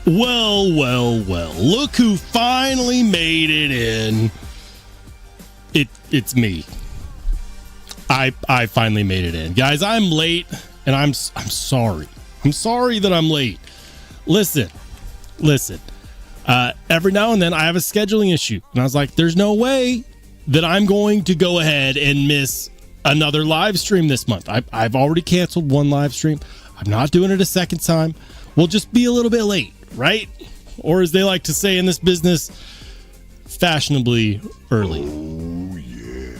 Well. Look who finally made it in. It's me. I finally made it in. Guys, I'm late and I'm sorry. I'm sorry that I'm late. Listen. Every now and then I have a scheduling issue. And I was like, there's no way that I'm going to go ahead and miss another live stream this month. I've already canceled one live stream. I'm not doing it a second time. We'll just be a little bit late, right? Or as they like to say in this business, fashionably early. Oh, yeah.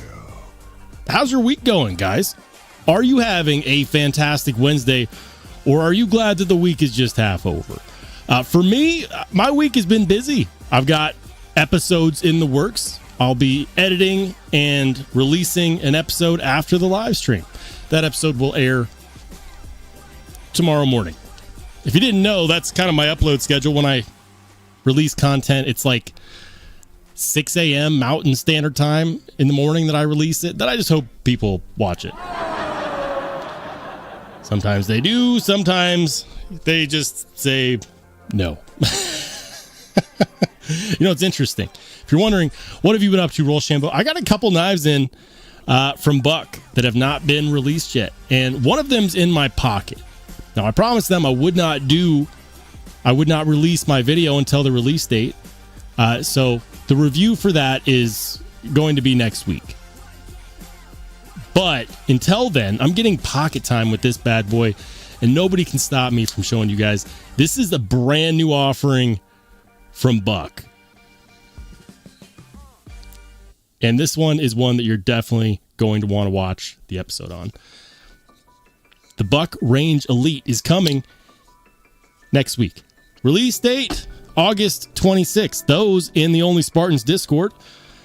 How's your week going, guys? Are you having a fantastic Wednesday, or are you glad that the week is just half over? For me, my week has been busy. I've got episodes in the works. I'll be editing and releasing an episode after the live stream. That episode will air tomorrow morning. If you didn't know, that's kind of my upload schedule. When I release content, it's like 6 a.m. Mountain Standard Time in the morning that I release it. That I just hope people watch it. Sometimes they do. Sometimes they just say no. You know, it's interesting. If you're wondering, what have you been up to, Rollshambo? I got a couple knives in from Buck that have not been released yet. And one of them's in my pocket. Now, I promised them I would not release my video until the release date. So the review for that is going to be next week. But until then, I'm getting pocket time with this bad boy, and nobody can stop me from showing you guys. This is a brand new offering from Buck. And this one is one that you're definitely going to want to watch the episode on. The Buck Range Elite is coming next week. Release date, August 26th. Those in the Only Spartans Discord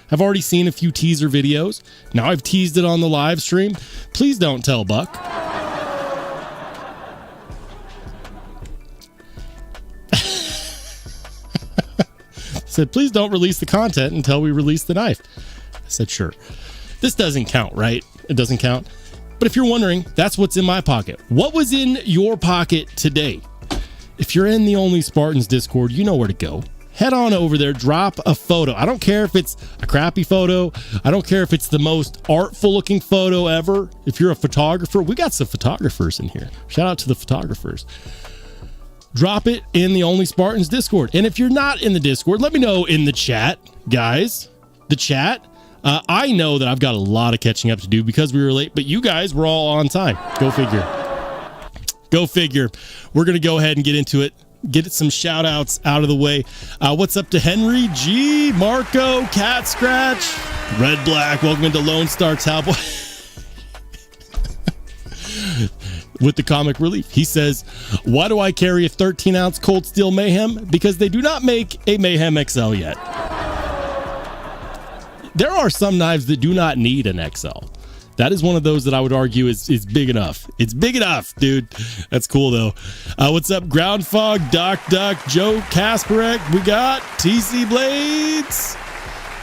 have already seen a few teaser videos. Now I've teased it on the live stream. Please don't tell Buck. Said, please don't release the content until we release the knife. I said, sure. This doesn't count, right? It doesn't count. But if you're wondering, that's what's in my pocket. What was in your pocket today? If you're in the Only Spartans Discord, you know where to go. Head on over there, drop a photo. I don't care if it's a crappy photo. I don't care if it's the most artful looking photo ever. If you're a photographer, we got some photographers in here. Shout out to the photographers. Drop it in the Only Spartans Discord. And if you're not in the Discord, let me know in the chat, guys. The chat. I know that I've got a lot of catching up to do because we were late, but you guys were all on time. Go figure. Go figure. We're going to go ahead and get into it. Get some shout outs out of the way. What's up to Henry G, Marco, Cat Scratch, Red Black? Welcome into Lone Star Cowboy. With the comic relief, he says, why do I carry a 13-ounce Cold Steel Mayhem? Because they do not make a Mayhem XL yet. There are some knives that do not need an XL. That is one of those that I would argue is big enough. It's big enough, dude. That's cool, though. What's up, Ground Fog, Doc Duck, Joe Kasparek? We got TC Blades.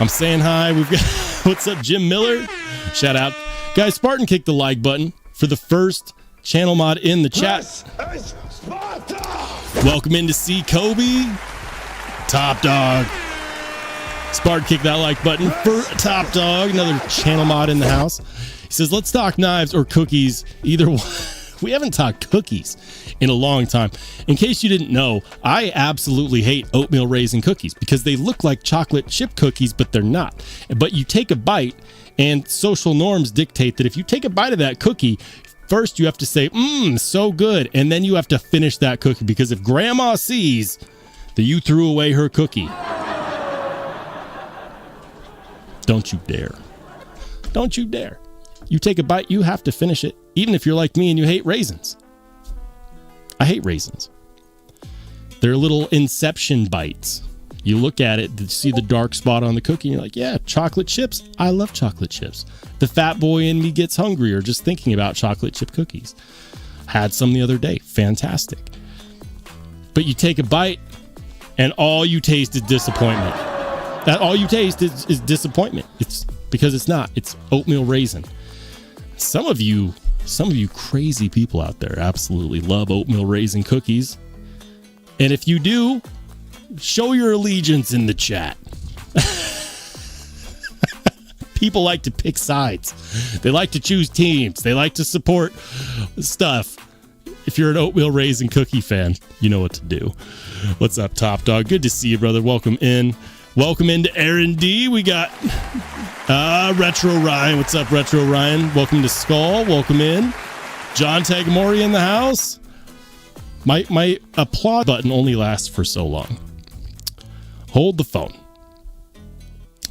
I'm saying hi. We've got, what's up, Jim Miller? Shout out. Guys, Spartan kick the like button for the first channel mod in the chat. Welcome in to see Kobe. Top dog. Spartan kick that like button for Top Dog. Another channel mod in the house. He says, let's talk knives or cookies. Either one. We haven't talked cookies in a long time. In case you didn't know, I absolutely hate oatmeal raisin cookies because they look like chocolate chip cookies, but they're not. But you take a bite, and social norms dictate that if you take a bite of that cookie, first you have to say, so good. And then you have to finish that cookie, because if grandma sees that you threw away her cookie, don't you dare. Don't you dare. You take a bite, you have to finish it, even if you're like me and you hate raisins. I hate raisins. They're little inception bites. You look at it, you see the dark spot on the cookie, and you're like, yeah, chocolate chips. I love chocolate chips. The fat boy in me gets hungrier just thinking about chocolate chip cookies. Had some the other day. Fantastic. But you take a bite, and all you taste is disappointment. That all you taste is disappointment. It's because it's not. It's oatmeal raisin. Some of you crazy people out there absolutely love oatmeal raisin cookies. And if you do, show your allegiance in the chat. People like to pick sides. They like to choose teams. They like to support stuff. If you're an oatmeal raisin cookie fan, you know what to do. What's up, Top Dog? Good to see you, brother. Welcome in. Welcome into Aaron D. We got Retro Ryan. What's up, Retro Ryan? Welcome to Skull. Welcome in. John Tagamori in the house. My applaud button only lasts for so long. Hold the phone.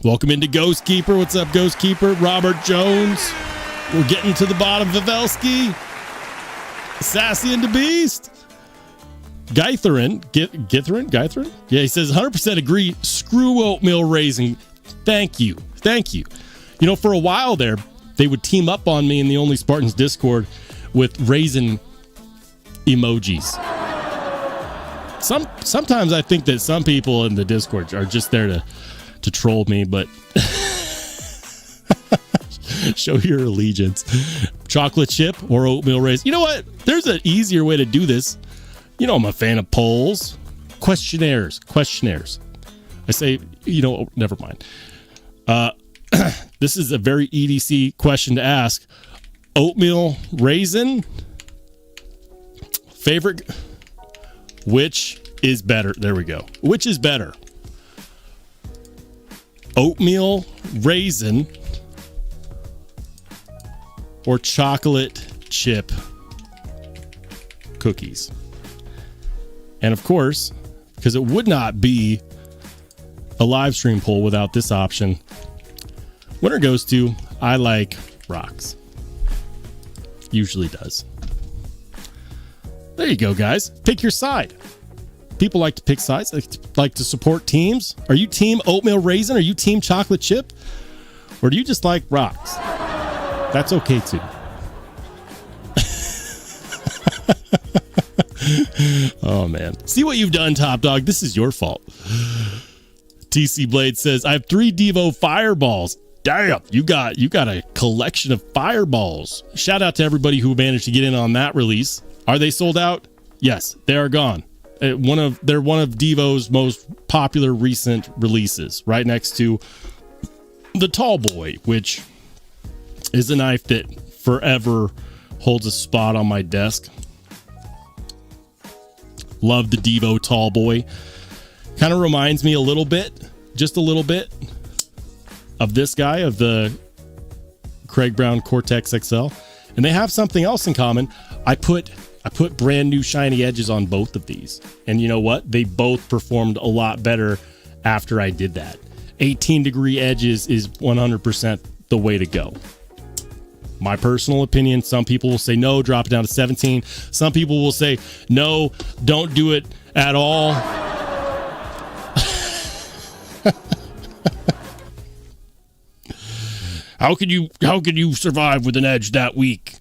Welcome into Ghost Keeper. What's up, Ghost Keeper? Robert Jones. We're getting to the bottom. Vivelsky. Sassy and the Beast. Gytherin. Gytherin? Yeah, he says 100% agree. Screw oatmeal raisin. Thank you. You know, for a while there, they would team up on me in the Only Spartans Discord with raisin emojis. Sometimes I think that some people in the Discord are just there to troll me, but show your allegiance. Chocolate chip or oatmeal raisin. You know what? There's an easier way to do this. You know I'm a fan of polls. Questionnaires. I say, never mind. This is a very EDC question to ask. Oatmeal raisin? Favorite? Which is better? There we go. Which is better? Oatmeal raisin or chocolate chip cookies? And of course, because it would not be a live stream poll without this option, winner goes to I like rocks. Usually does. There you go, guys. Pick your side. People like to pick sides. They like to support teams. Are you team oatmeal raisin? Are you team chocolate chip? Or do you just like rocks? That's okay too. Oh man. See what you've done, Top Dog. This is your fault. TC Blade says, I have 3 Devo fireballs. Damn, you got a collection of fireballs. Shout out to everybody who managed to get in on that release. Are they sold out? Yes, they are gone. They're one of Devo's most popular recent releases, right next to the Tall Boy, which is a knife that forever holds a spot on my desk. Love the Devo Tall Boy. Kind of reminds me a little bit, just a little bit, of this guy, of the Craig Brown Cortex XL. And they have something else in common. I put brand new shiny edges on both of these. And you know what? They both performed a lot better after I did that. 18-degree edges is 100% the way to go. My personal opinion, some people will say no, drop it down to 17. Some people will say no, don't do it at all. How could you survive with an edge that weak?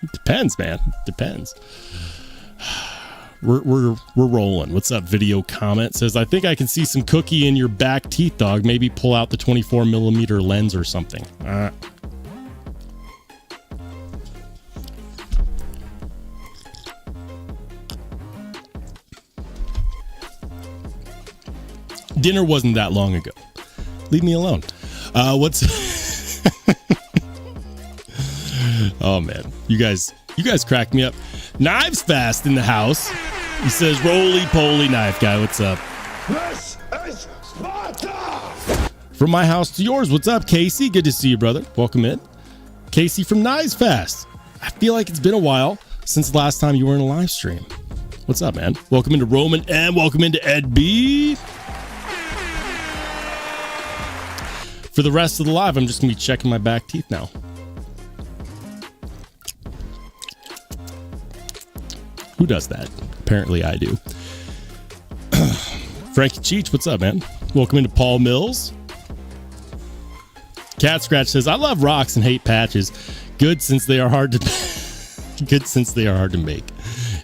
It depends, man. It depends. We're rolling. What's up? Video comment says, I think I can see some cookie in your back teeth, dog. Maybe pull out the 24mm lens or something. Dinner wasn't that long ago. Leave me alone. Oh man, you guys cracked me up. Knives Fast in the house. He says, "Roly poly knife guy, what's up?" This is Sparta. From my house to yours, what's up, Casey? Good to see you, brother. Welcome in, Casey from Knives Fast. I feel like it's been a while since the last time you were in a live stream. What's up, man? Welcome into Roman M. Welcome into Ed B. For the rest of the live, I'm just going to be checking my back teeth now. Who does that? Apparently I do. Frankie Cheech, what's up, man? Welcome into Paul Mills. Cat Scratch says, I love rocks and hate patches. Good since they are hard to make.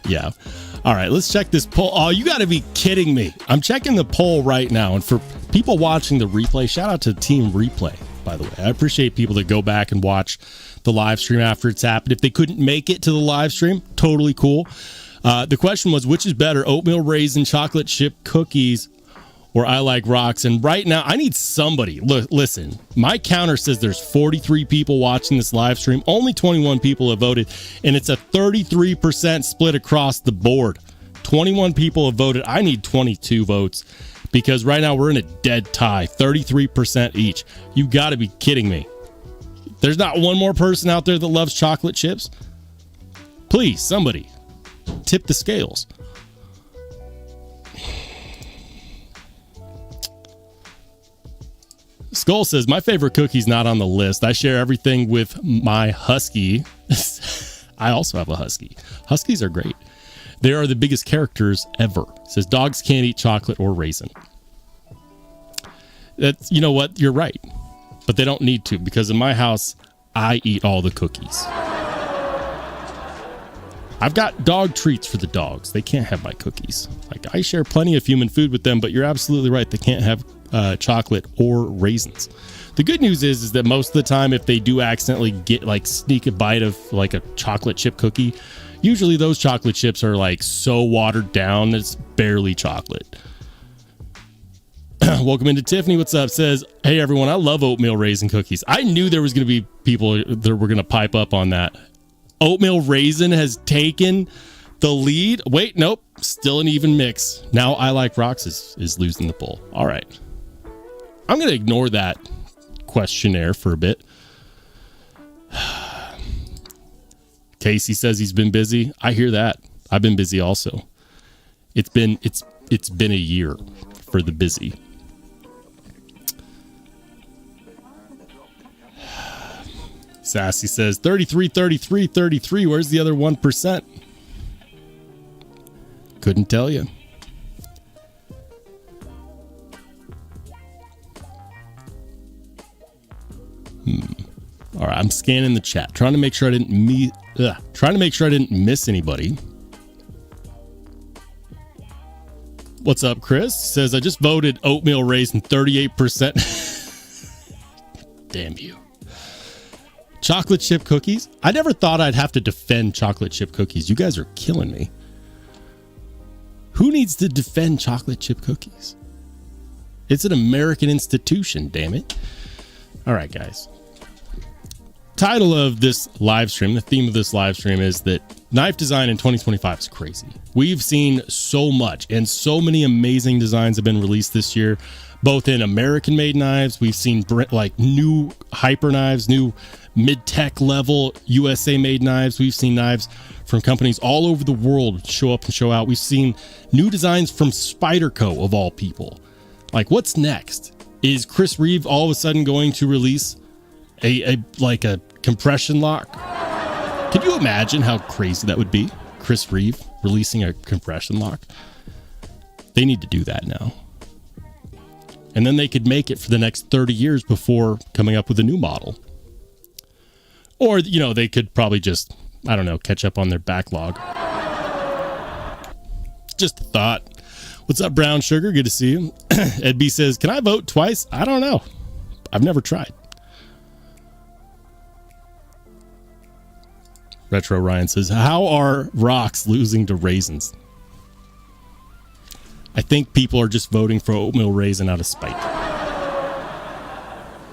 Yeah. All right, let's check this poll. Oh, you got to be kidding me. I'm checking the poll right now. And for people watching the replay, shout out to Team Replay, by the way. I appreciate people that go back and watch the live stream after it's happened. If they couldn't make it to the live stream, totally cool. The question was, which is better, oatmeal raisin chocolate chip cookies or I Like Rocks? And right now, I need somebody. Listen, my counter says there's 43 people watching this live stream. Only 21 people have voted, and it's a 33% split across the board. 21 people have voted. I need 22 votes because right now we're in a dead tie, 33% each. You got to be kidding me. There's not one more person out there that loves chocolate chips. Please, somebody, tip the scales. Skull says, my favorite cookie's not on the list. I share everything with my husky. I also have a husky. Huskies are great. They are the biggest characters ever. Says dogs can't eat chocolate or raisin. That's, you know what? You're right. But they don't need to, because in my house, I eat all the cookies. I've got dog treats for the dogs. They can't have my cookies. Like, I share plenty of human food with them, but you're absolutely right. They can't have chocolate or raisins. The good news is that most of the time, if they do accidentally get sneak a bite of like a chocolate chip cookie, usually those chocolate chips are like so watered down that it's barely chocolate. Welcome into Tiffany. What's up? Says, hey everyone, I love oatmeal raisin cookies. I knew there was going to be people that were going to pipe up on that. Oatmeal raisin has taken the lead. Wait, nope. Still an even mix. Now I Like Rocks is losing the poll. All right. I'm going to ignore that questionnaire for a bit. Casey says he's been busy. I hear that. I've been busy also. It's been a year for the busy. Sassy says 33, 33, 33. Where's the other 1%? Couldn't tell you. All right, I'm scanning the chat, trying to make sure I didn't miss anybody. What's up, Chris? Says I just voted oatmeal raisin 38%. Damn you. Chocolate chip cookies? I never thought I'd have to defend chocolate chip cookies. You guys are killing me. Who needs to defend chocolate chip cookies? It's an American institution, damn it. All right, guys. Title of this live stream, the theme of this live stream is that knife design in 2025 is crazy. We've seen so much, and so many amazing designs have been released this year, both in American-made knives. We've seen like new hyper knives, new mid-tech level USA-made knives. We've seen knives from companies all over the world show up and show out. We've seen new designs from Spyderco, of all people. Like, what's next? Is Chris Reeve all of a sudden going to release a compression lock? Can you imagine how crazy that would be? Chris Reeve releasing a compression lock? They need to do that now. And then they could make it for the next 30 years before coming up with a new model. Or, you know, they could probably just, I don't know, catch up on their backlog. Just a thought. What's up, Brown Sugar? Good to see you. Ed B says, can I vote twice? I don't know. I've never tried. Retro Ryan says, how are rocks losing to raisins? I think people are just voting for oatmeal raisin out of spite.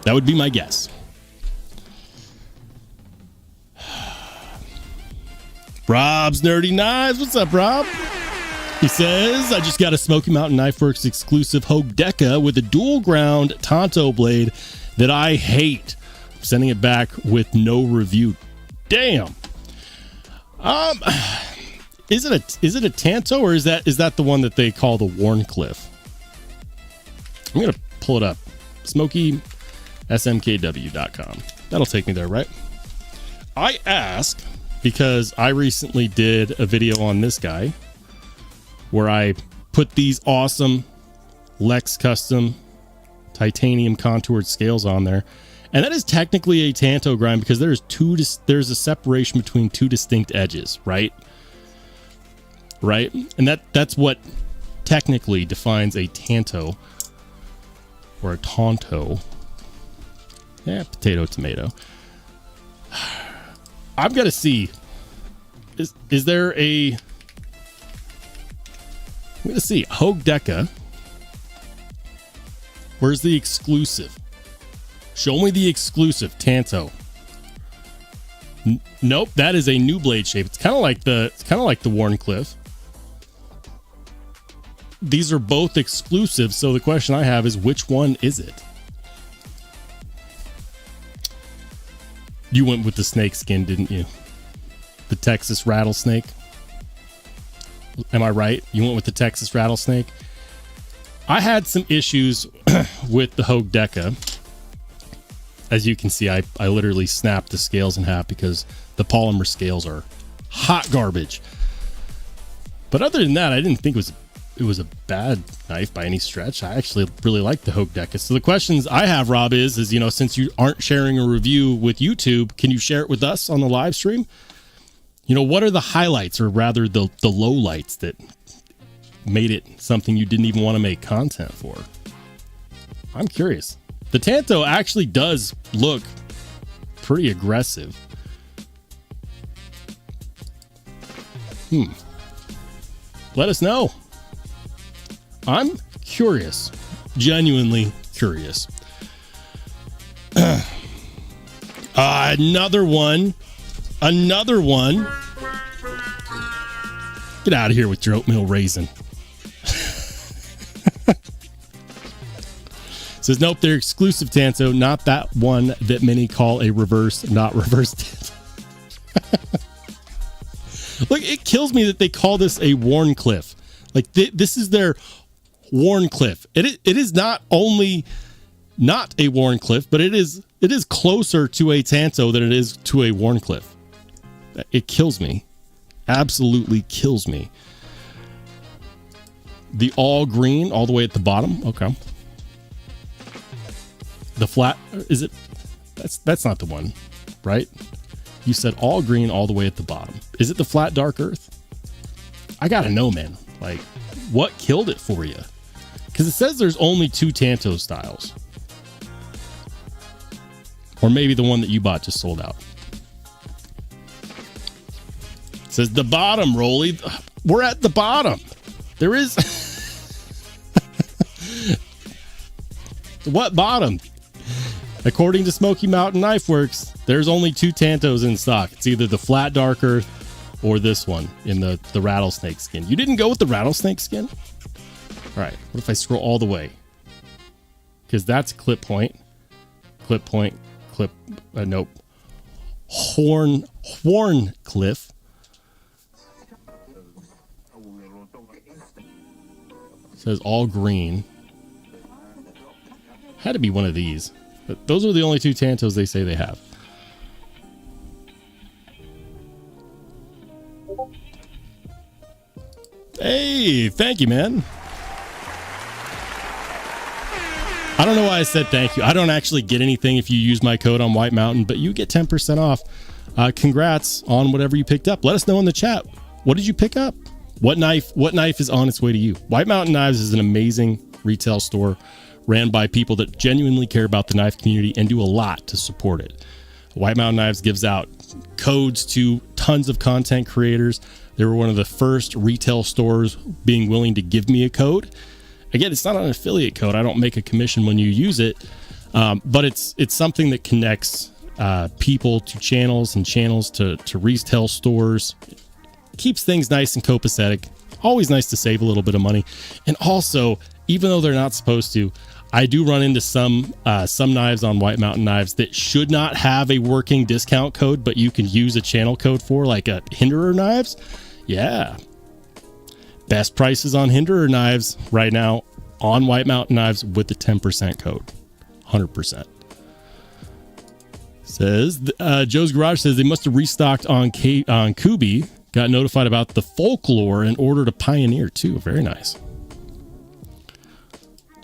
That would be my guess. Rob's Nerdy Knives. What's up, Rob? He says, I just got a Smoky Mountain Knife Works exclusive Hogue Deca with a dual ground Tonto blade that I hate. I'm sending it back with no review. Damn. Is it a Tanto, or is that the one that they call the Warncliffe? I'm gonna pull it up. SmokeySMKW.com. That'll take me there, right? I ask because I recently did a video on this guy where I put these awesome Lex Custom titanium contoured scales on there. And that is technically a Tanto grind because there's a separation between two distinct edges, right? Right? And that's what technically defines a Tanto or a Tonto. Yeah, potato, tomato. I've got to see. Is there a I'm gonna see Hogue Deca. Where's the exclusive? Show me the exclusive Tanto. Nope, that is a new blade shape. It's kind of like the Warncliffe. These are both exclusive, so the question I have is, which one is it? You went with the snake skin, didn't you? The Texas rattlesnake. Am I right? You went with the Texas rattlesnake. I had some issues with the Hogue Deca. As you can see, I literally snapped the scales in half because the polymer scales are hot garbage. But other than that, I didn't think it was a bad knife by any stretch. I actually really like the Hogue Deca. So the questions I have, Rob, is, you know, since you aren't sharing a review with YouTube, can you share it with us on the live stream? You know, what are the highlights, or rather the lowlights that made it something you didn't even want to make content for? I'm curious. The Tanto actually does look pretty aggressive. Let us know. I'm curious, genuinely curious. Another one. Get out of here with your oatmeal raisin. Says, nope, they're exclusive Tanto, not that one that many call a reverse, not reverse Tanto. Look, it kills me that they call this a Warncliffe. Like, this is their Warncliffe. It is not only not a Warncliffe, but it is closer to a Tanto than it is to a Warncliffe. It kills me. Absolutely kills me. The all green all the way at the bottom. Okay. The flat, is it? That's not the one, right? You said all green all the way at the bottom. Is it the flat dark earth? I gotta know, man. Like, what killed it for you? Because it says there's only 2 Tanto styles. Or maybe the one that you bought just sold out. It says the bottom, Rolly. We're at the bottom. There is... What bottom? According to Smoky Mountain Knife Works, there's only 2 Tantos in stock. It's either the flat dark earth or this one in the rattlesnake skin. You didn't go with the rattlesnake skin? All right. What if I scroll all the way? Because that's clip point. Nope. Horncliffe. Says all green. Had to be one of these. But those are the only 2 Tantos they say they have. Hey, thank you, man. I don't know why I said thank you. I don't actually get anything if you use my code on White Mountain, but you get 10% off. Congrats on whatever you picked up. Let us know in the chat. What did you pick up? What knife is on its way to you? White Mountain Knives is an amazing retail store ran by people that genuinely care about the knife community and do a lot to support it. White Mountain Knives gives out codes to tons of content creators. They were one of the first retail stores being willing to give me a code. Again, it's not an affiliate code. I don't make a commission when you use it, but it's something that connects people to channels and channels to retail stores. Keeps things nice and copacetic. Always nice to save a little bit of money. And also, even though they're not supposed to, I do run into some knives on White Mountain Knives that should not have a working discount code, but you can use a channel code for, like a Hinderer knives. Yeah. Best prices on Hinderer knives right now on White Mountain Knives with the 10% code. 100%. Says, Joe's Garage says they must have restocked on Kubi. Got notified about the folklore and ordered a Pioneer too. Very nice.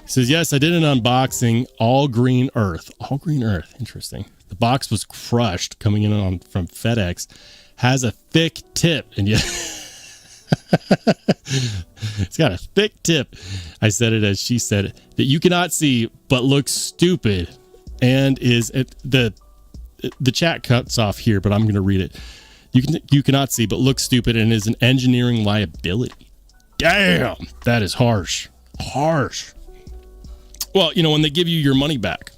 Says, yes, I did an unboxing. All green earth. All green earth. Interesting. The box was crushed coming in from FedEx. Has a thick tip. And yet it's got a thick tip. I said it as she said it. That you cannot see, but looks stupid. And is the chat cuts off here, but I'm going to read it. You cannot see, but looks stupid and is an engineering liability. Damn, that is harsh. Harsh. Well, you know, when they give you your money back,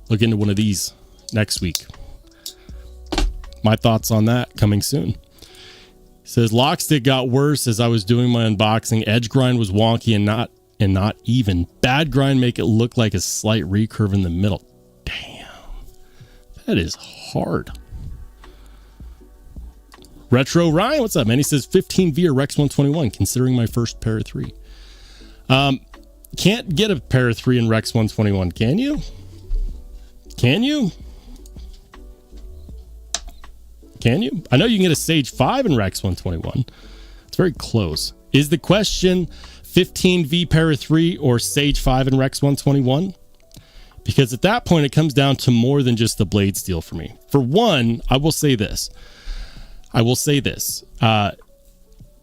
look into one of these next week. My thoughts on that coming soon. It says lockstick got worse as I was doing my unboxing. Edge grind was wonky and not even. Bad grind make it look like a slight recurve in the middle. Damn, that is hard. Retro Ryan, what's up, man? He says 15V or Rex 121, considering my first pair of 3. Can't get a pair of 3 in Rex 121, can you? Can you? Can you? I know you can get a Sage 5 in Rex 121. It's very close. Is the question 15V pair of 3 or Sage 5 in Rex 121? Because at that point, it comes down to more than just the blade steel for me. For one, I will say this.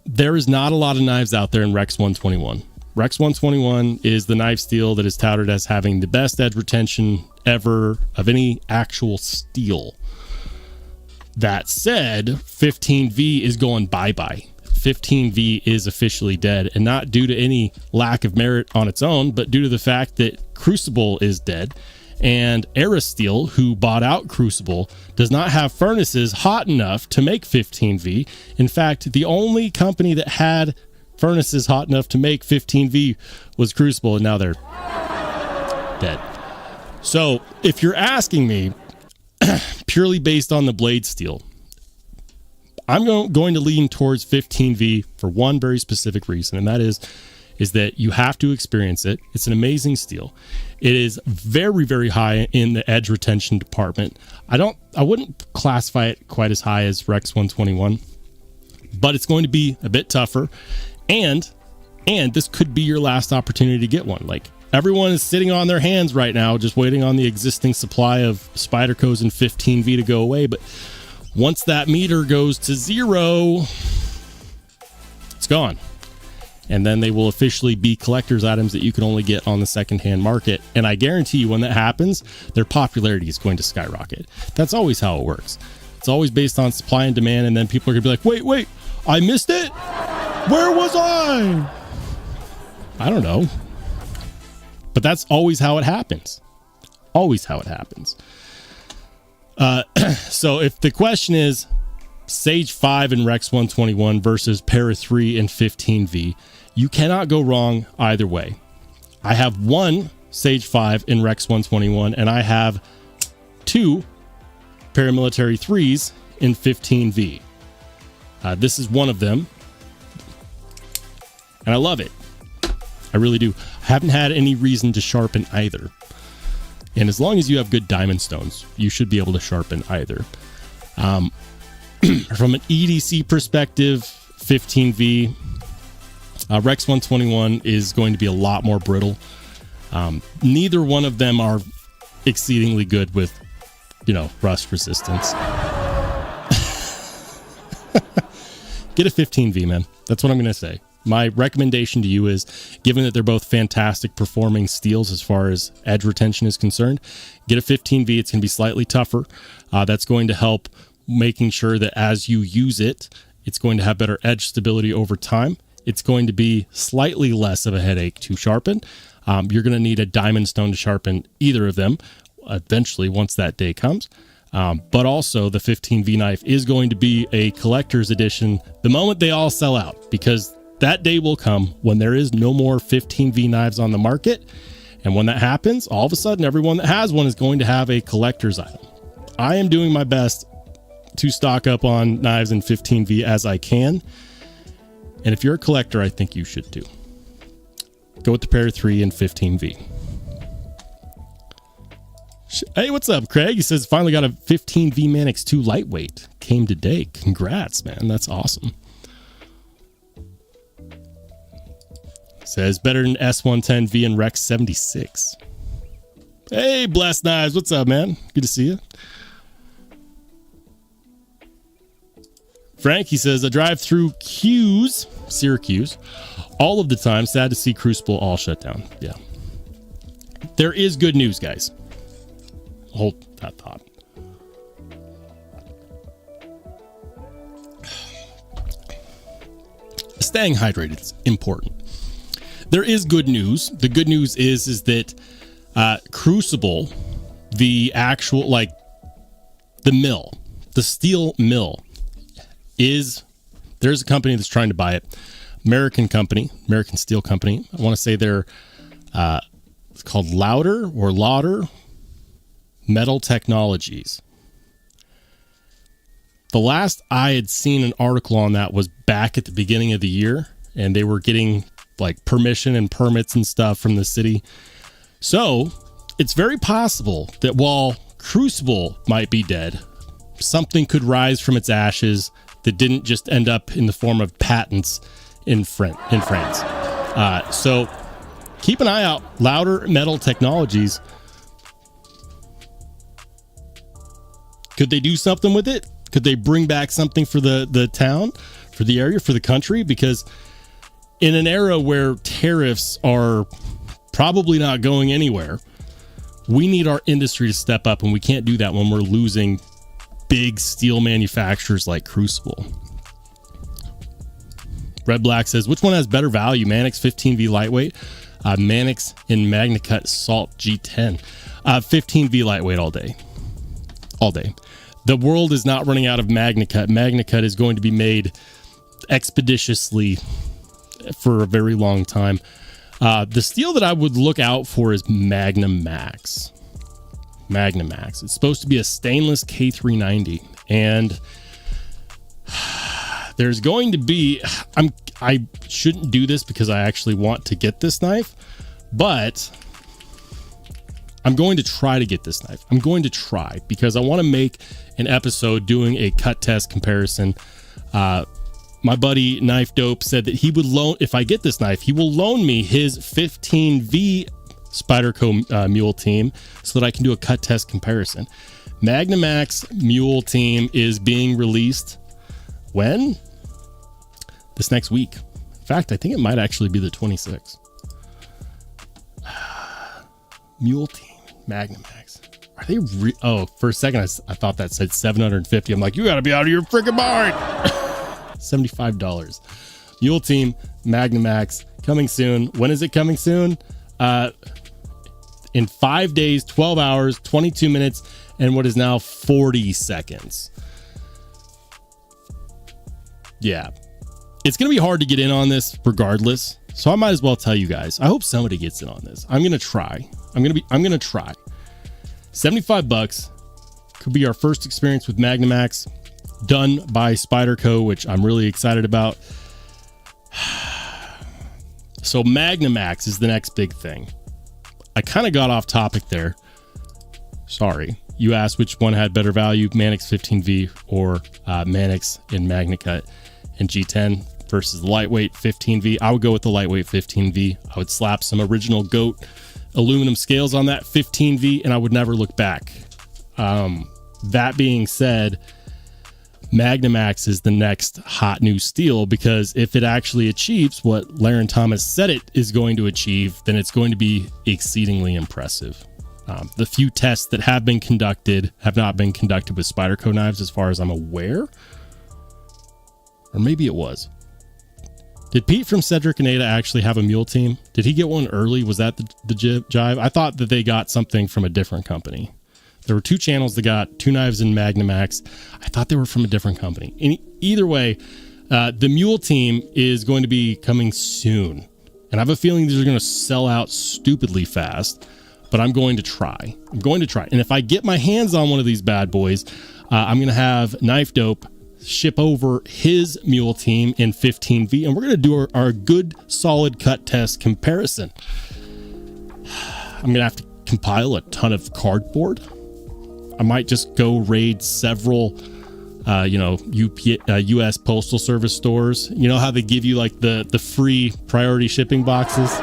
There is not a lot of knives out there in Rex 121. Rex 121 is the knife steel that is touted as having the best edge retention ever of any actual steel. That said, 15V is going bye-bye. 15V is officially dead, and not due to any lack of merit on its own, but due to the fact that Crucible is dead. And Aerosteel, who bought out Crucible, does not have furnaces hot enough to make 15V. In fact, the only company that had furnaces hot enough to make 15V was Crucible, and now they're dead. So if you're asking me, purely based on the blade steel, I'm going to lean towards 15V for one very specific reason, and that is that you have to experience it. It's an amazing steel. It is very, very high in the edge retention department. I wouldn't classify it quite as high as Rex 121, but it's going to be a bit tougher. And this could be your last opportunity to get one. Like, everyone is sitting on their hands right now, just waiting on the existing supply of Spydercos and 15V to go away. But once that meter goes to 0, it's gone. And then they will officially be collector's items that you can only get on the secondhand market. And I guarantee you, when that happens, their popularity is going to skyrocket. That's always how it works. It's always based on supply and demand. And then people are going to be like, wait, I missed it? Where was I? I don't know. But that's always how it happens. Always how it happens. So if the question is Sage 5 in Rex 121 versus Para 3 in 15V, you cannot go wrong either way. I have one Sage 5 in Rex 121, and I have 2 paramilitary 3s in 15V. This is one of them, and I love it. I really do. I haven't had any reason to sharpen either. And as long as you have good diamond stones, you should be able to sharpen either. From an EDC perspective, 15V, Rex 121 is going to be a lot more brittle. Neither one of them are exceedingly good with, rust resistance. Get a 15V, man. That's what I'm going to say. My recommendation to you is, given that they're both fantastic performing steels as far as edge retention is concerned, get a 15V. It's going to be slightly tougher. That's going to help making sure that as you use it, it's going to have better edge stability over time. It's going to be slightly less of a headache to sharpen. You're going to need a diamond stone to sharpen either of them eventually once that day comes. But also the 15V knife is going to be a collector's edition the moment they all sell out, because that day will come when there is no more 15V knives on the market. And when that happens, all of a sudden, everyone that has one is going to have a collector's item. I am doing my best to stock up on knives in 15V as I can. And if you're a collector, I think you should too. Go with the Para 3 and 15V. Hey, what's up, Craig? He says, finally got a 15V Manix 2 lightweight. Came today. Congrats, man. That's awesome. Says, better than S110V and Rex 76. Hey, Blessed Knives. What's up, man? Good to see you. Frank, he says, I drive through Syracuse, all of the time. Sad to see Crucible all shut down. Yeah. There is good news, guys. Hold that thought. staying hydrated is important. There is good news. The good news is that Crucible, the actual, like, the mill, the steel mill, there's a company that's trying to buy it. American steel company. I want to say they're it's called Lauder Metal Technologies. The last I had seen an article on that was back at the beginning of the year, and they were getting like permission and permits and stuff from the city. So it's very possible that while Crucible might be dead, something could rise from its ashes that didn't just end up in the form of patents in France. So keep an eye out. Lauder Metal Technologies. Could they do something with it? Could they bring back something for the town, for the area, for the country? Because in an era where tariffs are probably not going anywhere, we need our industry to step up, and we can't do that when we're losing big steel manufacturers like Crucible. Red Black says, which one has better value, Mannix 15V lightweight, Mannix in MagnaCut Salt G10? 15V lightweight all day. The world is not running out of MagnaCut. MagnaCut is going to be made expeditiously for a very long time. The steel that I would look out for is Magnamax. It's supposed to be a stainless K390, and there's going to be, I shouldn't do this because I actually want to get this knife, but I'm going to try to get this knife. I'm going to try because I want to make an episode doing a cut test comparison. My buddy Knife Dope said that he would loan, if I get this knife, he will loan me his 15V Spyderco Mule Team so that I can do a cut test comparison. Magnamax Mule Team is being released when? This next week. In fact, I think it might actually be the 26th. Mule Team, Magnamax. Are they for a second I thought that said 750. I'm like, you gotta be out of your freaking mind. $75. Mule Team, Magnamax, coming soon. When is it coming soon? In 5 days, 12 hours, 22 minutes, and what is now 40 seconds. Yeah. It's going to be hard to get in on this regardless. So I might as well tell you guys. I hope somebody gets in on this. I'm going to try. I'm going to try. $75 could be our first experience with Magnamax, done by Spyderco, which I'm really excited about. So Magnamax is the next big thing. I kind of got off topic there. Sorry. You asked which one had better value, Mannix 15V or Mannix in MagnaCut and G10 versus the lightweight 15V. I would go with the lightweight 15V. I would slap some original GOAT aluminum scales on that 15V and I would never look back. That being said, Magnamax is the next hot new steel because if it actually achieves what Laren Thomas said it is going to achieve, then it's going to be exceedingly impressive. The few tests that have been conducted have not been conducted with Spyderco knives as far as I'm aware. Or maybe it was. Did Pete from Cedric and Ada actually have a mule team? Did he get one early? Was that the jive? I thought that they got something from a different company. There were two channels that got two knives in Magnamax. I thought they were from a different company. Either way, the mule team is going to be coming soon. And I have a feeling these are going to sell out stupidly fast. But I'm going to try. And if I get my hands on one of these bad boys, I'm going to have Knife Dope ship over his mule team in 15V. And we're going to do our good, solid cut test comparison. I'm going to have to compile a ton of cardboard. I might just go raid several, U.S. Postal Service stores. You know how they give you like the free priority shipping boxes?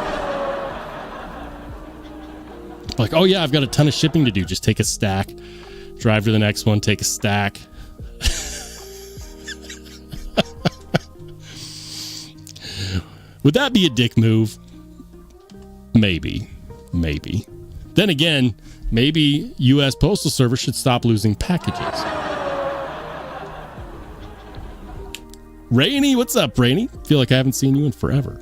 Like, oh yeah, I've got a ton of shipping to do. Just take a stack, drive to the next one, take a stack. Would that be a dick move? Maybe. Then again, maybe U.S. Postal Service should stop losing packages. Rainy, what's up, Rainy? Feel like I haven't seen you in forever.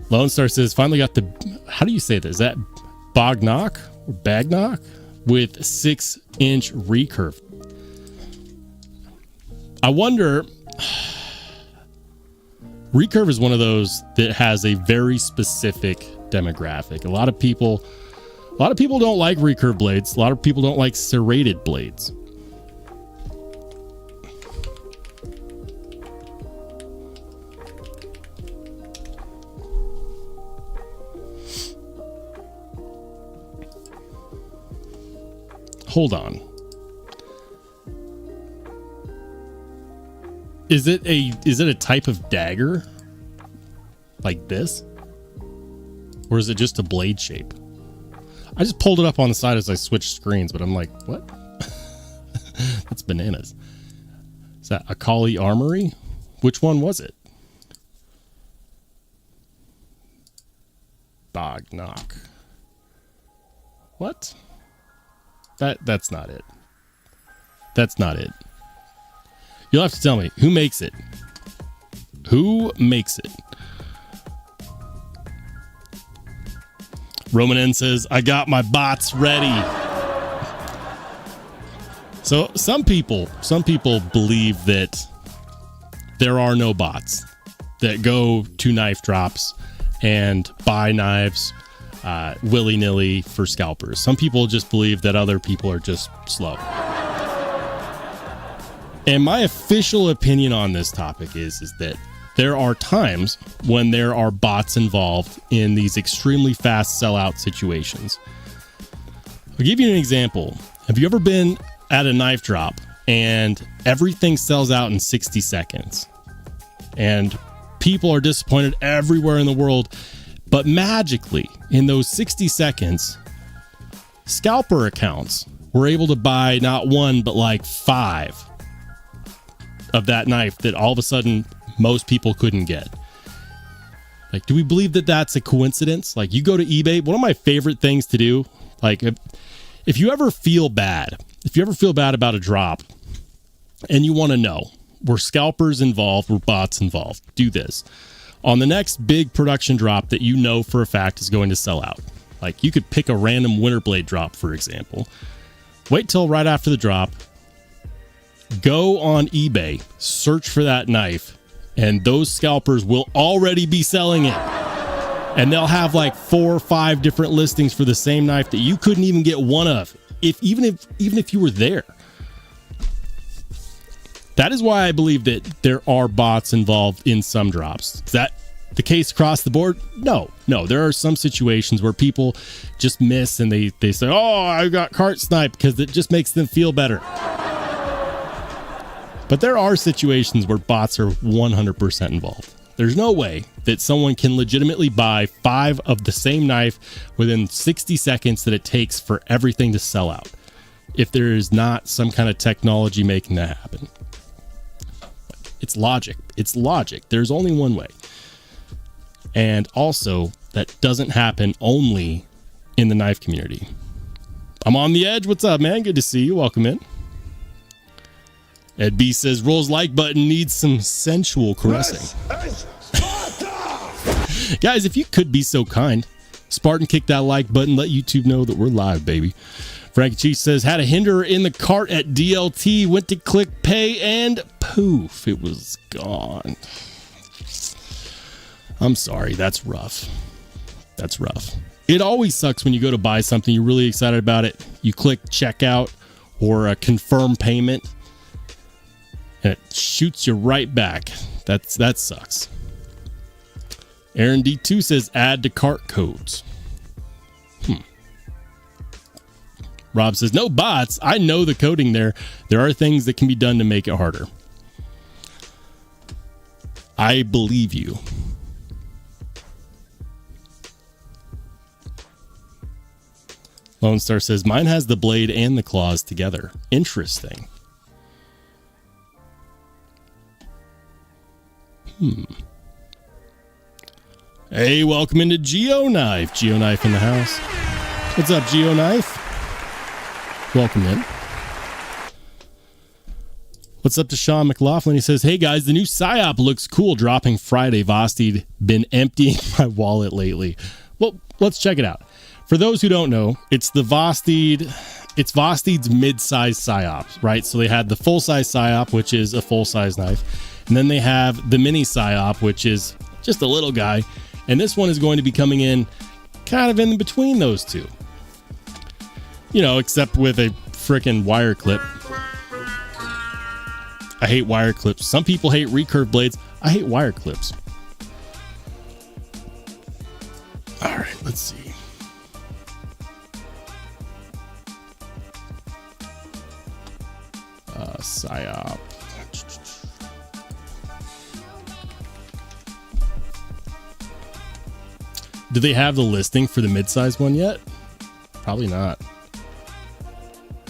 Lone Star says, finally got the, how do you say this? Is that Bognock or Bagnock with 6-inch recurve? I wonder, recurve is one of those that has a very specific demographic. A lot of people don't like recurve blades. A lot of people don't like serrated blades. Hold on. Is it a type of dagger like this? Or is it just a blade shape? I just pulled it up on the side as I switched screens, but I'm like, what? That's bananas. Is that Akali Armory? Which one was it? Bognock. What? That's not it. That's not it. You'll have to tell me, who makes it? Who makes it? Roman N says, I got my bots ready. So some people believe that there are no bots that go to knife drops and buy knives willy-nilly for scalpers. Some people just believe that other people are just slow. And my official opinion on this topic is that there are times when there are bots involved in these extremely fast sellout situations. I'll give you an example. Have you ever been at a knife drop and everything sells out in 60 seconds? And people are disappointed everywhere in the world, but magically, in those 60 seconds, scalper accounts were able to buy not one, but like 5 of that knife that all of a sudden most people couldn't get. Like, do we believe that that's a coincidence? Like, you go to eBay, one of my favorite things to do, like, if you ever feel bad about a drop and you want to know, were scalpers involved, were bots involved, do this. On the next big production drop that you know for a fact is going to sell out, like, you could pick a random winter blade drop, for example. Wait till right after the drop, go on eBay, search for that knife, and those scalpers will already be selling it. And they'll have like 4 or 5 different listings for the same knife that you couldn't even get one of, even if you were there. That is why I believe that there are bots involved in some drops. Is that the case across the board? No. There are some situations where people just miss and they say, oh, I got cart sniped, because it just makes them feel better. But there are situations where bots are 100% involved. There's no way that someone can legitimately buy 5 of the same knife within 60 seconds that it takes for everything to sell out, if there is not some kind of technology making that happen. It's logic. There's only one way. And also, that doesn't happen only in the knife community. I'm on the edge. What's up, man? Good to see you. Welcome in. Ed B says, Roll's like button needs some sensual caressing. Guys, if you could be so kind, Spartan, kick that like button. Let YouTube know that we're live, baby. Frankie Cheese says, had a hinder in the cart at DLT, went to click pay, and poof, it was gone. I'm sorry, that's rough. It always sucks when you go to buy something, you're really excited about it, you click checkout or confirm payment, and it shoots you right back. That sucks. Aaron D2 says, add to cart codes. Rob says, no bots. I know the coding there. There are things that can be done to make it harder. I believe you. Lone Star says, mine has the blade and the claws together. Interesting. Hey, welcome into GeoKnife. GeoKnife in the house. What's up, GeoKnife? Welcome in. What's up to Sean McLaughlin? He says, hey guys, the new PSYOP looks cool, dropping Friday. Vosteed been emptying my wallet lately. Well, let's check it out. For those who don't know, it's Vosteed's mid-size PSYOPs, right? So they had the full-size PSYOP, which is a full-size knife. And then they have the mini PSYOP, which is just a little guy. And this one is going to be coming in kind of in between those two. You know, except with a freaking wire clip. I hate wire clips. Some people hate recurve blades. I hate wire clips. All right, let's see. PSYOP. Do they have the listing for the mid-size one yet? Probably not.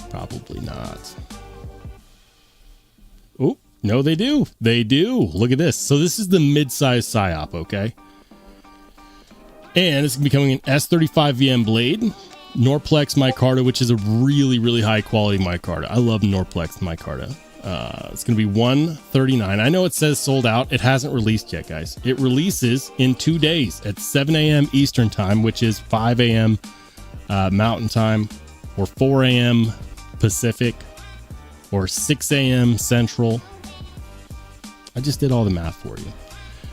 Probably not. Oh, no, they do. They do. Look at this. So this is the mid-size PSYOP, okay? And it's going to be coming in S35 VM blade, Norplex micarta, which is a really, really high-quality micarta. I love Norplex micarta. It's going to be $139. I know it says sold out. It hasn't released yet, guys. It releases in 2 days at 7 a.m. Eastern time, which is 5 a.m. Mountain time, or 4 a.m. Pacific, or 6 a.m. Central. I just did all the math for you.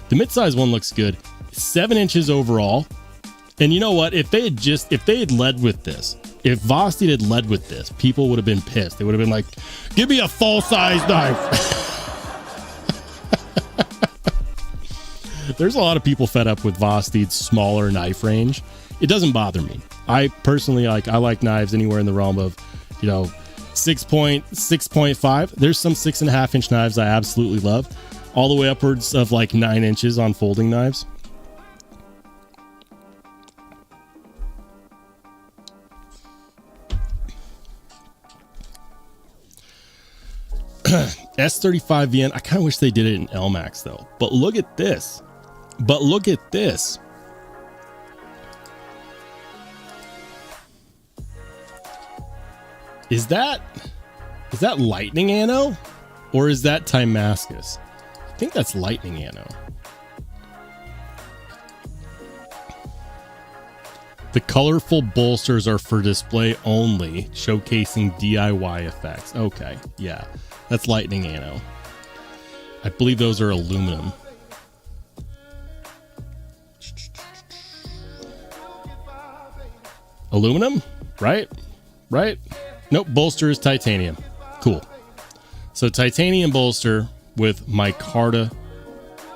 The mid-size one looks good. 7 inches overall. And you know what? If they had led with this, if Vosteed had led with this, people would have been pissed. They would have been like, give me a full-size knife. There's a lot of people fed up with Vosteed's smaller knife range. It doesn't bother me. I personally I like knives anywhere in the realm of, 6.5. There's some 6.5 inch knives I absolutely love, all the way upwards of like 9 inches on folding knives. S35 VN. I kind of wish they did it in LMAX though. But look at this. Is that lightning anno, or is that Timascus? I think that's lightning anno. The colorful bolsters are for display only, showcasing DIY effects. Okay, yeah, that's lightning anno. I believe those are aluminum. Aluminum, right? Nope, bolster is titanium. Cool. So titanium bolster with micarta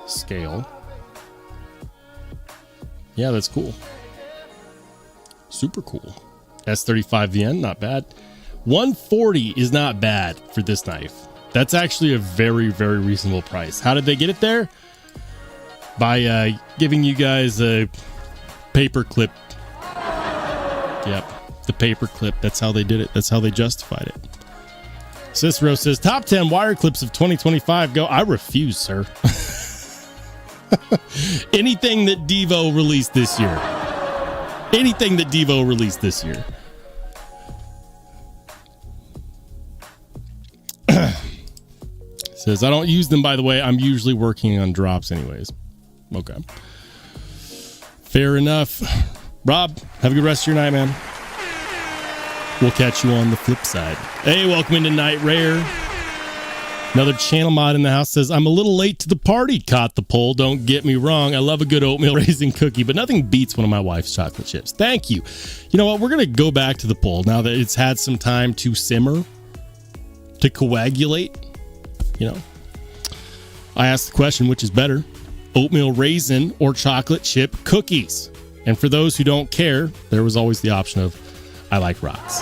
scale. Yeah, that's cool. Super cool. S35 VN, not bad. 140 is not bad for this knife. That's actually a very, very reasonable price. How did they get it there? By giving you guys a paper clip. Yep. The paper clip. That's how they did it. That's how they justified it. Cicero says, top 10 wire clips of 2025. Go. I refuse, sir. Anything that Devo released this year. Anything that Devo released this year. Says, I don't use them, by the way. I'm usually working on drops anyways. Okay. Fair enough. Rob, have a good rest of your night, man. We'll catch you on the flip side. Hey, welcome into Night Rare. Another channel mod in the house says, I'm a little late to the party. Caught the poll. Don't get me wrong. I love a good oatmeal raisin cookie, but nothing beats one of my wife's chocolate chips. Thank you. You know what? We're going to go back to the poll now that it's had some time to simmer, to coagulate. I asked the question, which is better, oatmeal raisin or chocolate chip cookies? And for those who don't care, there was always the option of, I like rocks.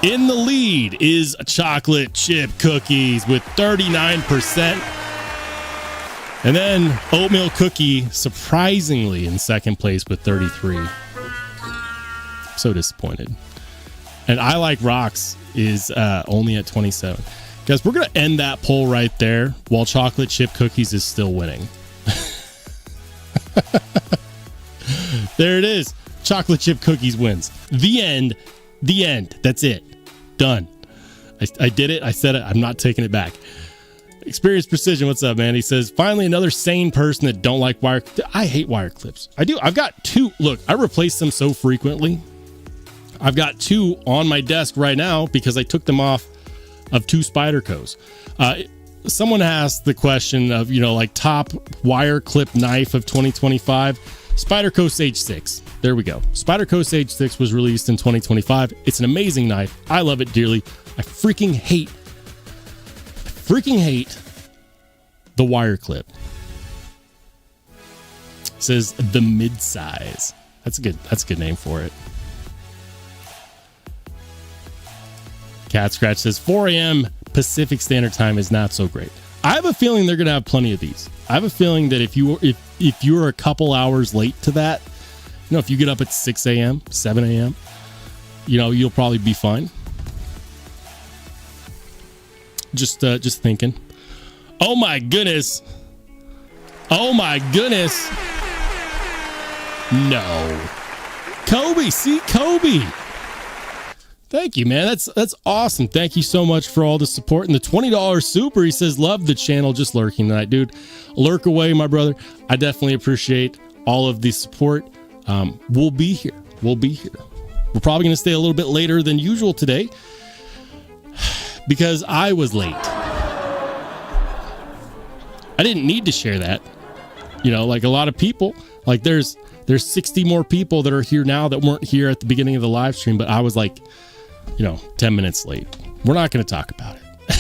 In the lead is chocolate chip cookies with 39%. And then oatmeal cookie, surprisingly, in second place with 33%. So disappointed. And I like rocks is only at 27%. Guys, we're going to end that poll right there while chocolate chip cookies is still winning. There it is. Chocolate chip cookies wins. The end. That's it. Done. I did it. I said it. I'm not taking it back. Experience Precision, what's up, man? He says, finally another sane person that don't like wire. I hate wire clips. I do. I've got two. Look, I replace them so frequently. I've got two on my desk right now because I took them off of two Spydercos. Someone asked the question of, like top wire clip knife of 2025. Spyderco Sage 6. There we go. Spyderco Sage 6 was released in 2025. It's an amazing knife. I love it dearly. I freaking hate the wire clip. It says the mid-size. That's a good name for it. Cat Scratch says 4 a.m. Pacific Standard Time is not so great. I have a feeling they're going to have plenty of these. I have a feeling that if you're a couple hours late to that, if you get up at 6 a.m., 7 a.m., you'll probably be fine. Just thinking. Oh my goodness. No. Kobe, see Kobe. Thank you, man. That's awesome. Thank you so much for all the support and the $20 super. He says, love the channel, just lurking tonight, dude. Lurk away, my brother. I definitely appreciate all of the support. We'll be here. We're probably going to stay a little bit later than usual today because I was late. I didn't need to share that. Like a lot of people, like there's 60 more people that are here now that weren't here at the beginning of the live stream, but I was like, 10 minutes late. We're not going to talk about it.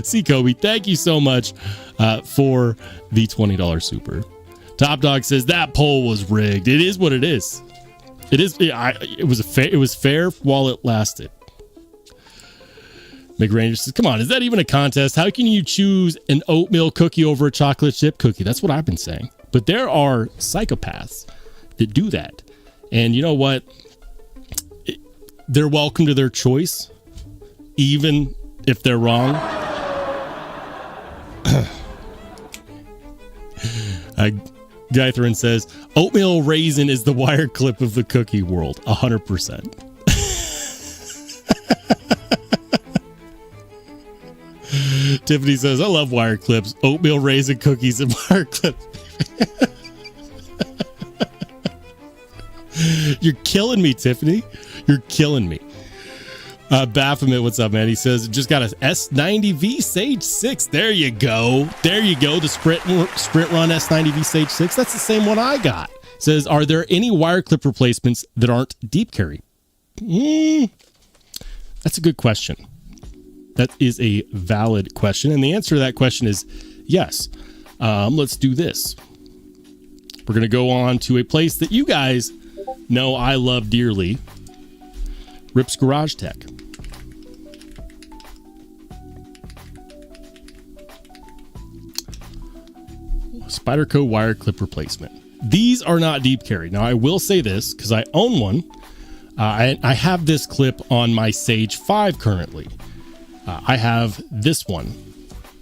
See, Kobe, thank you so much for the $20 super. Top Dog says that poll was rigged. It is what it is. It is. It was fair while it lasted. McRanger says, come on, is that even a contest? How can you choose an oatmeal cookie over a chocolate chip cookie? That's what I've been saying. But there are psychopaths that do that. And you know what? They're welcome to their choice, even if they're wrong. Guythrin says, oatmeal raisin is the wire clip of the cookie world. 100%. Tiffany says, I love wire clips. Oatmeal raisin cookies and wire clips. You're killing me, Tiffany. You're killing me. Baphomet, what's up, man? He says, just got a S90V Sage 6. There you go. The Sprint Run S90V Sage 6. That's the same one I got. Says, are there any wire clip replacements that aren't deep carry? That's a good question. That is a valid question. And the answer to that question is yes. Let's do this. We're going to go on to a place that you guys know I love dearly. Rip's Garage Tech. Spyderco wire clip replacement. These are not deep carry. Now, I will say this because I own one. I have this clip on my Sage 5 currently. I have this one,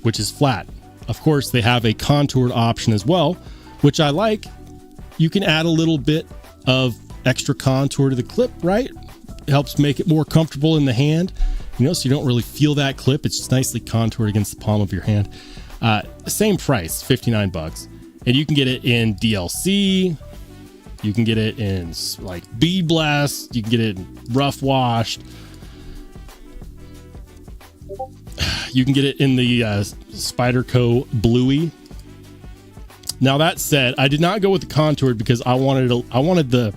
which is flat. Of course, they have a contoured option as well, which I like. You can add a little bit of extra contour to the clip, right? It helps make it more comfortable in the hand, so you don't really feel that clip. It's just nicely contoured against the palm of your hand. Same price, $59, and you can get it in DLC. You can get it in like bead blast. You can get it in rough washed. You can get it in the Spyderco Bluey. Now that said, I did not go with the contoured because I wanted the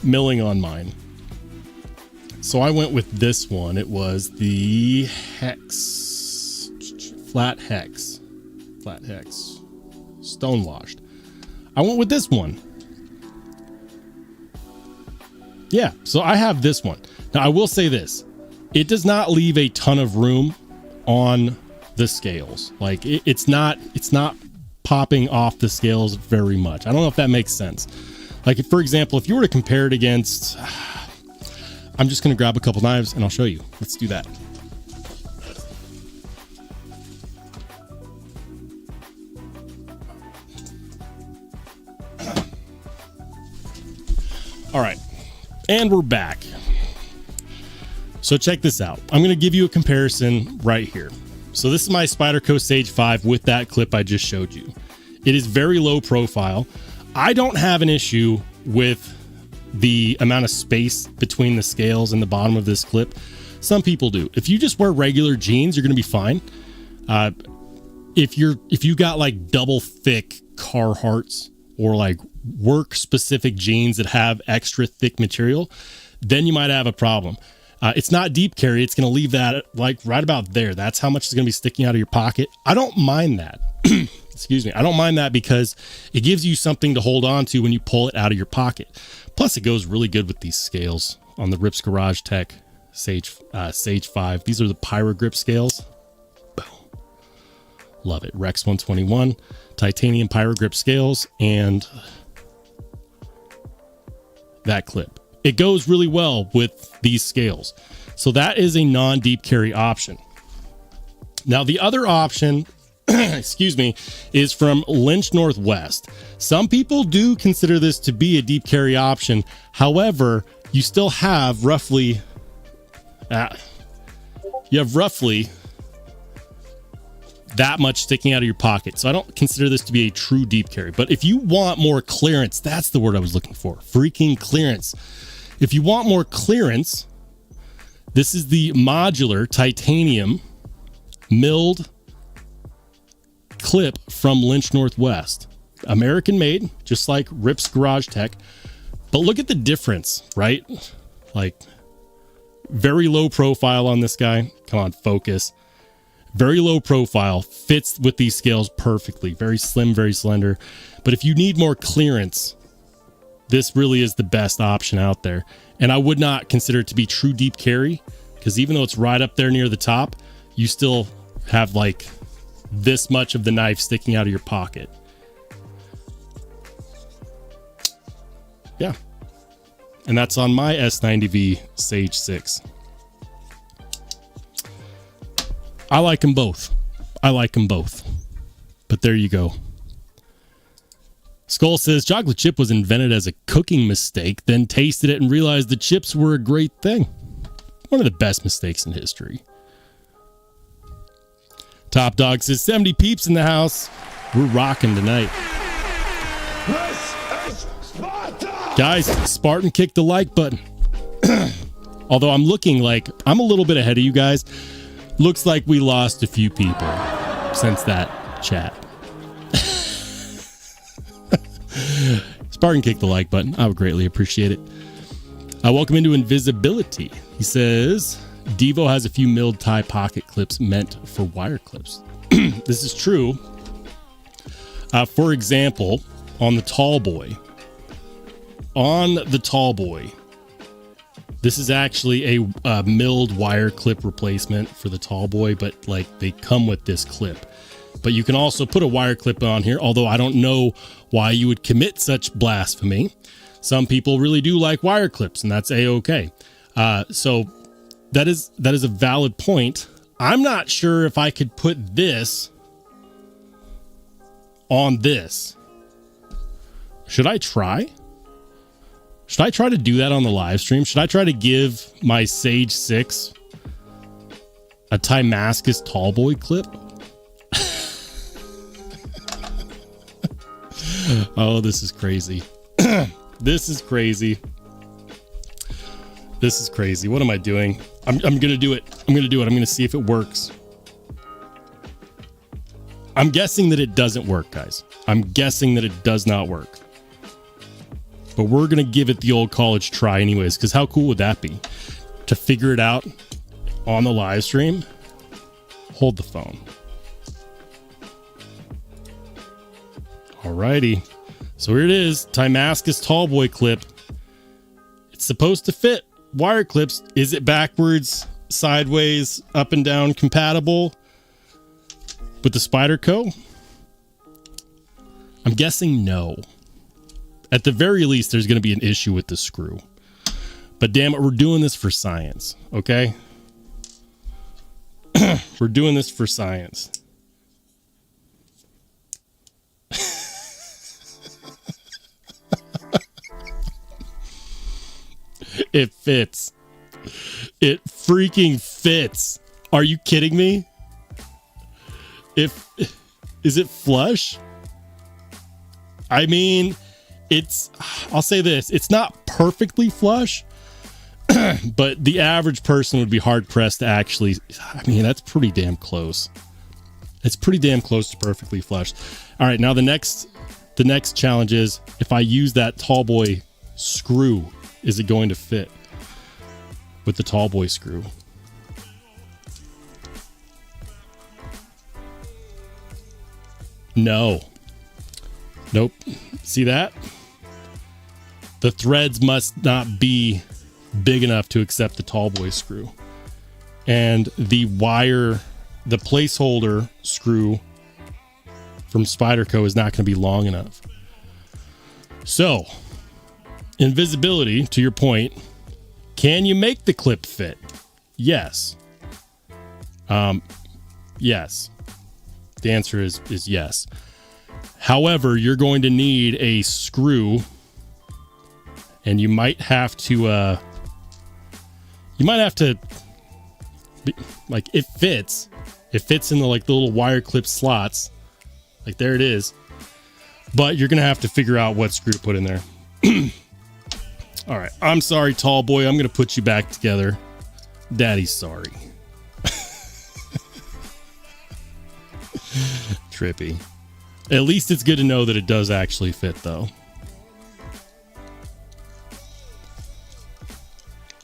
milling on mine. So I went with this one. It was the flat hex, stone washed. I went with this one. Yeah, so I have this one. Now I will say this. It does not leave a ton of room on the scales. Like it's not popping off the scales very much. I don't know if that makes sense. Like if, for example, if you were to compare it against, I'm just going to grab a couple knives and I'll show you. Let's do that. All right. And we're back. So check this out. I'm going to give you a comparison right here. So this is my Spyderco Sage 5 with that clip I just showed you. It is very low profile. I don't have an issue with the amount of space between the scales and the bottom of this clip. Some people do. If you just wear regular jeans, you're going to be fine. If you got like double thick Carhartts or like work specific jeans that have extra thick material, then you might have a problem. It's not deep carry. It's going to leave that like right about there. That's how much is going to be sticking out of your pocket. I don't mind that. Excuse me. I don't mind that because it gives you something to hold on to when you pull it out of your pocket. Plus it goes really good with these scales on the Rips Garage Tech Sage 5. These are the Pyro Grip scales. Boom. Love it. Rex 121, titanium Pyro Grip scales, and that clip. It goes really well with these scales. So that is a non-deep carry option. Now the other option, excuse me, is from Lynch Northwest. Some people do consider this to be a deep carry option. However, you still have roughly that much sticking out of your pocket. So I don't consider this to be a true deep carry. But if you want more clearance, that's the word I was looking for. Freaking clearance. If you want more clearance, this is the modular titanium milled clip from Lynch Northwest. American made, just like Rips Garage Tech. But look at the difference, right? Like very low profile on this guy. Come on, focus. Very low profile, fits with these scales perfectly. Very slim, very slender. But if you need more clearance, this really is the best option out there. And I would not consider it to be true deep carry, because even though it's right up there near the top, you still have like this much of the knife sticking out of your pocket. Yeah. And that's on my S90V Sage 6. I like them both. But there you go. Skull says chocolate chip was invented as a cooking mistake, then tasted it and realized the chips were a great thing. One of the best mistakes in history. Top Dog says 70 peeps in the house. We're rocking tonight. This is Sparta! Guys, Spartan kick the like button. Although I'm looking like I'm a little bit ahead of you guys. Looks like we lost a few people since that chat. Spartan kick the like button. I would greatly appreciate it. Welcome into Invisibility. He says Devo has a few milled tie pocket clips meant for wire clips. This is true. For example, on the Tall Boy, this is actually a milled wire clip replacement for the Tall Boy, but like they come with this clip. But you can also put a wire clip on here, although I don't know why you would commit such blasphemy. Some people really do like wire clips, and that's a-okay. So that is a valid point. I'm not sure if I could put this on this. Should I try? Should I try to do that on the live stream? Should I try to give my Sage 6 a Timascus Tallboy clip? Oh, this is crazy. This is crazy. This is crazy. What am I doing? I'm going to do it. I'm going to see if it works. I'm guessing that it doesn't work, guys. I'm guessing that it does not work. But we're going to give it the old college try anyways, because how cool would that be? To figure it out on the live stream? Hold the phone. Alrighty. So here it is. Timascus Tallboy clip. It's supposed to fit wire clips. Is it backwards, sideways, up and down compatible with the Spyderco? I'm guessing no. At the very least, there's going to be an issue with the screw. But damn it, we're doing this for science, okay? We're doing this for science. It fits. It freaking fits. Are you kidding me? Is it flush? I mean, I'll say this, it's not perfectly flush, but the average person would be hard pressed to actually, I mean, that's pretty damn close. It's pretty damn close to perfectly flush. All right, now the next challenge is, if I use that tall boy screw, is it going to fit with the tall boy screw? No. Nope. See that? The threads must not be big enough to accept the tall boy screw. And the wire, the placeholder screw from Spyderco is not going to be long enough. So, invisibility, to your point, can you make the clip fit? Yes. Yes. The answer is yes. However, you're going to need a screw, and you might have to like, it fits in the like the little wire clip slots, like there it is, but you're gonna have to figure out what screw to put in there. All right, I'm sorry, tall boy, I'm gonna put you back together. Daddy's sorry. Trippy. At least it's good to know that it does actually fit, though.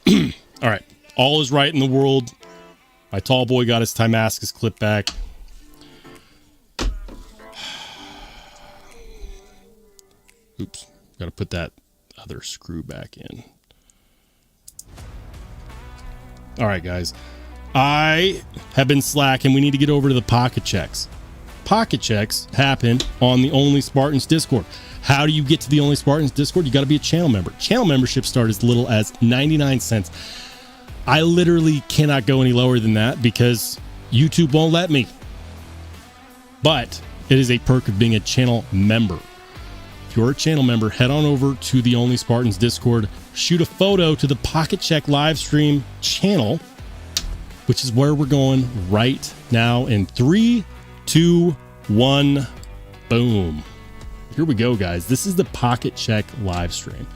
All right. All is right in the world. My tall boy got his Timascus clip back. Oops. Got to put that other screw back in. All right, guys. I have been slacking. We need to get over to the pocket checks. Pocket checks happen on the Only Spartans Discord. How do you get to the Only Spartans Discord? You got to be a channel member. Channel membership start as little as 99 cents. I literally cannot go any lower than that because YouTube won't let me. But it is a perk of being a channel member. If you're a channel member, head on over to the Only Spartans Discord, shoot a photo to the Pocket Check live stream channel, which is where we're going right now in 3, 2, 1, boom. Here we go, guys. This is the Pocket Check live stream.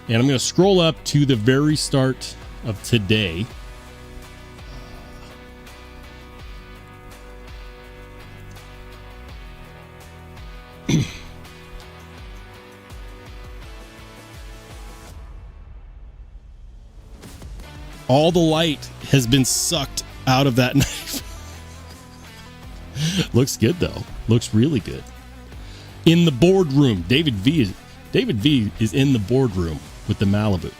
And I'm going to scroll up to the very start of today. All the light has been sucked out of that knife. Looks good, though. Looks really good. In the boardroom, David V is in the boardroom with the Malibu.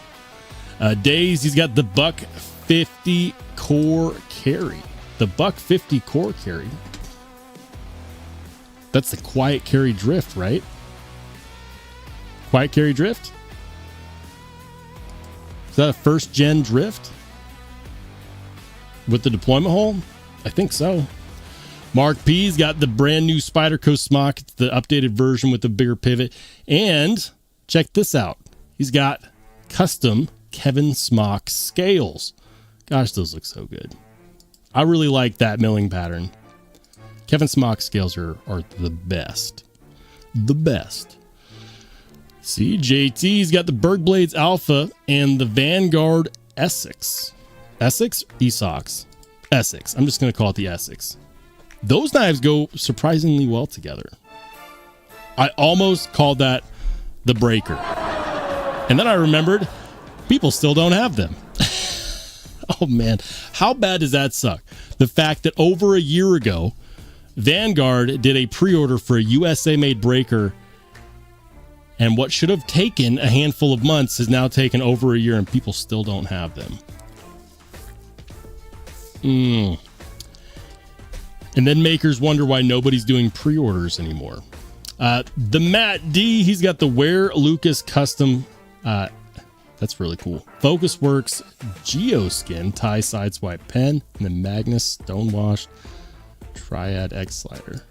Days, he's got the buck 50 core carry. The buck 50 core carry. That's the quiet carry drift, right? Quiet carry drift? Is that a first gen drift? With the deployment hole? I think so. Mark P's got the brand new Spyderco smock. It's the updated version with the bigger pivot. And check this out. He's got custom Kevin Smock scales. Gosh, those look so good. I really like that milling pattern. Kevin Smock scales are the best. The best. See, JT's got the Berg Blades Alpha and the Vanguard Essex. Essex? Essex. Essex. I'm just going to call it the Essex. Those knives go surprisingly well together. I almost called that the Breaker. And then I remembered people still don't have them. Oh, man. How bad does that suck? The fact that over a year ago, Vanguard did a pre-order for a USA-made breaker, and what should have taken a handful of months has now taken over a year, and people still don't have them. And then makers wonder why nobody's doing pre-orders anymore. The Matt D, he's got the Ware Lucas custom. That's really cool. Focusworks Geoskin tie sideswipe pen, and then Magnus Stonewashed Triad X slider.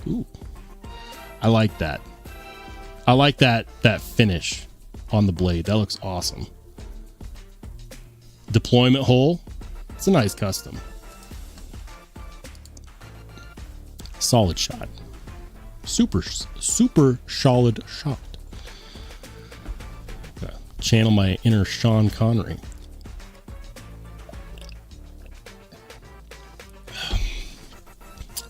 Ooh, I like that. I like that finish on the blade. That looks awesome. Deployment hole. It's a nice custom. Solid shot. Super solid shot. Channel my inner Sean Connery.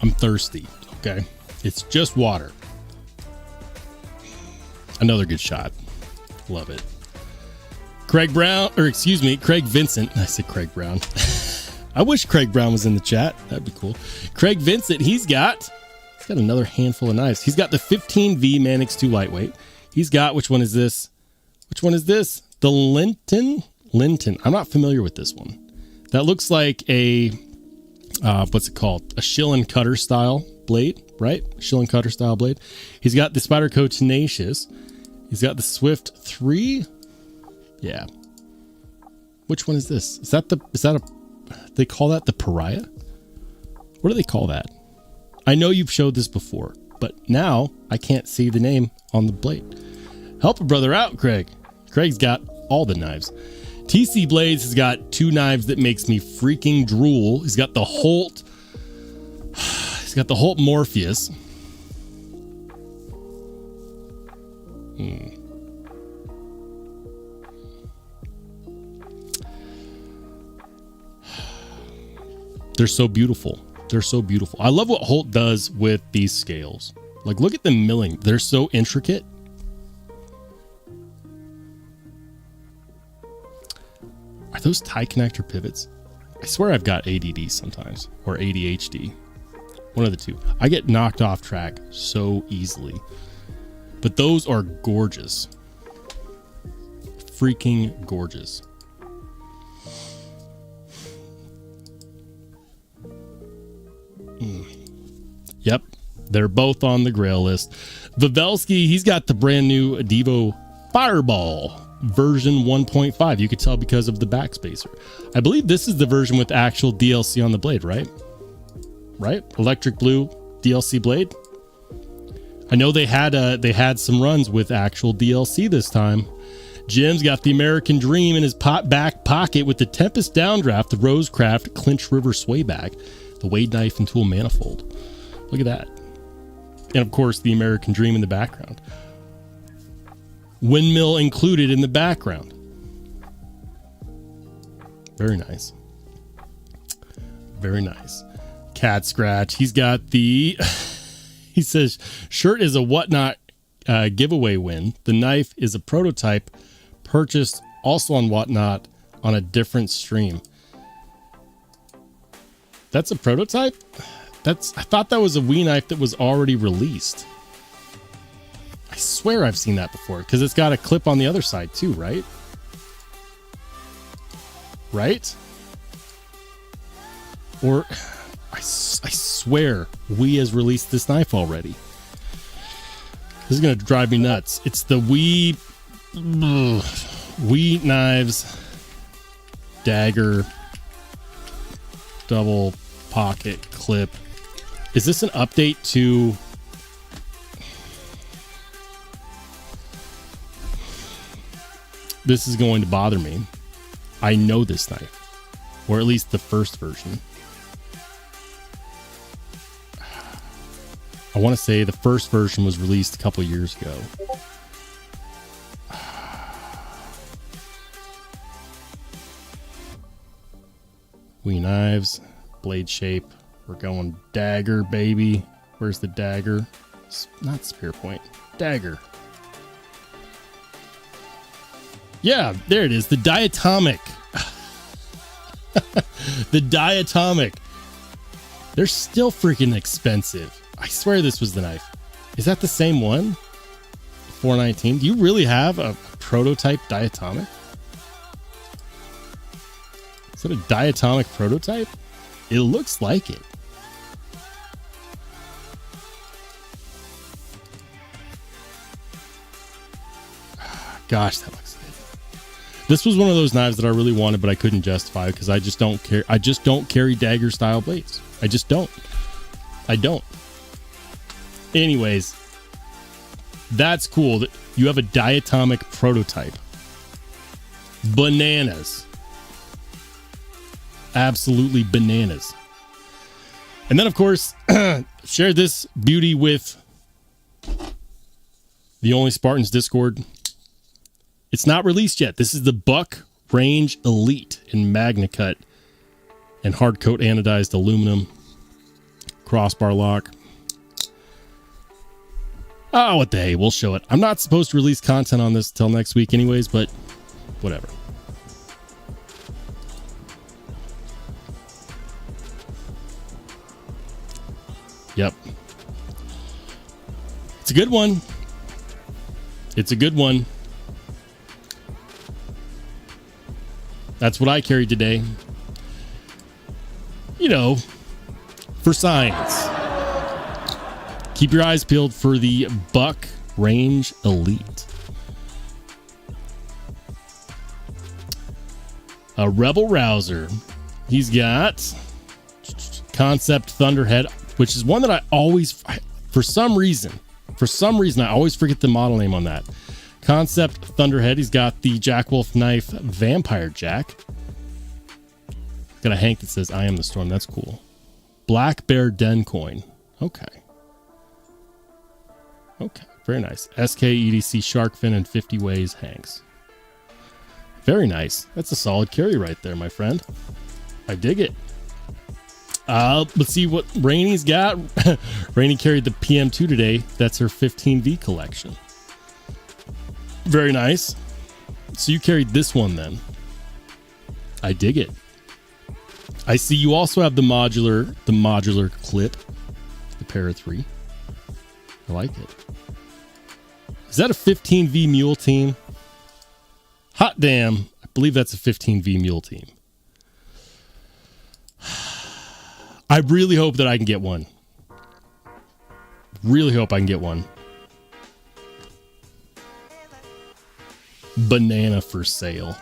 I'm thirsty. Okay. It's just water. Another good shot. Love it. Craig Vincent. I said Craig Brown. I wish Craig Brown was in the chat. That'd be cool. Craig Vincent, he's got another handful of knives. He's got the 15V Manix 2 lightweight. He's got, which one is this? The Linton. I'm not familiar with this one. That looks like a, what's it called? A Schillen cutter style blade, right? Schillen cutter style blade. He's got the Spyderco Tenacious. He's got the Swift 3. Yeah. Which one is this? Is that they call that the Pariah? What do they call that? I know you've showed this before, but now I can't see the name on the blade. Help a brother out, Craig. Craig's got all the knives. TC Blades has got 2 knives that makes me freaking drool. He's got the Holt. He's got the Holt Morpheus. They're so beautiful. They're so beautiful. I love what Holt does with these scales. Like, look at the milling. They're so intricate. Are those tie connector pivots? I swear I've got ADD sometimes, or ADHD. One of the two. I get knocked off track so easily. But those are gorgeous. Freaking gorgeous. Yep, they're both on the grail list. Vavelsky, he's got the brand new Devo Fireball version 1.5. You could tell because of the backspacer. I believe this is the version with actual DLC on the blade, right? Electric blue DLC blade. I know they had some runs with actual DLC this time. Jim's got the American Dream in his back pocket with the Tempest Downdraft, the Rosecraft Clinch River Sway Bag, the Wade Knife and Tool Manifold. Look at that. And of course, the American Dream in the background. Windmill included in the background. Very nice. Very nice. Cat Scratch. He's got the... He says, shirt is a Whatnot giveaway win. The knife is a prototype purchased also on Whatnot on a different stream. That's a prototype? I thought that was a Wii knife that was already released. I swear I've seen that before because it's got a clip on the other side too, right? Right? Or I swear Wii has released this knife already. This is going to drive me nuts. It's the Wii Knives Dagger double pocket clip. Is this an update to... This is going to bother me. I know this knife, or at least the first version. I want to say the first version was released a couple years ago. Wii Knives, blade shape. We're going dagger, baby. Where's the dagger? Not spear point. Dagger. Yeah, there it is. The diatomic. The diatomic. They're still freaking expensive. I swear this was the knife. Is that the same one? $419. Do you really have a prototype diatomic? Is that a diatomic prototype? It looks like it. Gosh, that looks good. This was one of those knives that I really wanted, but I couldn't justify because I just don't care. I just don't carry dagger style blades. I just don't. I don't. Anyways, that's cool that you have a diatomic prototype. Bananas. absolutely bananas. And then, of course, share this beauty with the Only Spartans Discord. It's not released yet. This is the Buck Range Elite in Magna Cut and hard coat anodized aluminum crossbar lock. Oh, what the hey, we'll show it. I'm not supposed to release content on this till next week anyways, but whatever. Yep. It's a good one. It's a good one. That's what I carried today. You know, for science. Keep your eyes peeled for the Buck Range Elite. A Rebel Rouser. He's got Concept Thunderhead, which is one that I always, for some reason, I always forget the model name on that. Concept Thunderhead. He's got the Jackwolf Knife Vampire Jack. Got a hank that says I am the storm. That's cool. Black Bear Den coin. Okay. Okay. Very nice. SK EDC Shark Fin and 50 Ways Hanks. Very nice. That's a solid carry right there, my friend. I dig it. Let's see what Rainy's got. Rainy carried the PM2 today. That's her 15V collection. Very nice. So you carried this one then. I dig it. I see you also have the modular clip, the Para 3. I like it. Is that a 15V mule team? Hot damn. I believe that's a 15V mule team. I really hope that I can get one. Really hope I can get one. Banana for sale.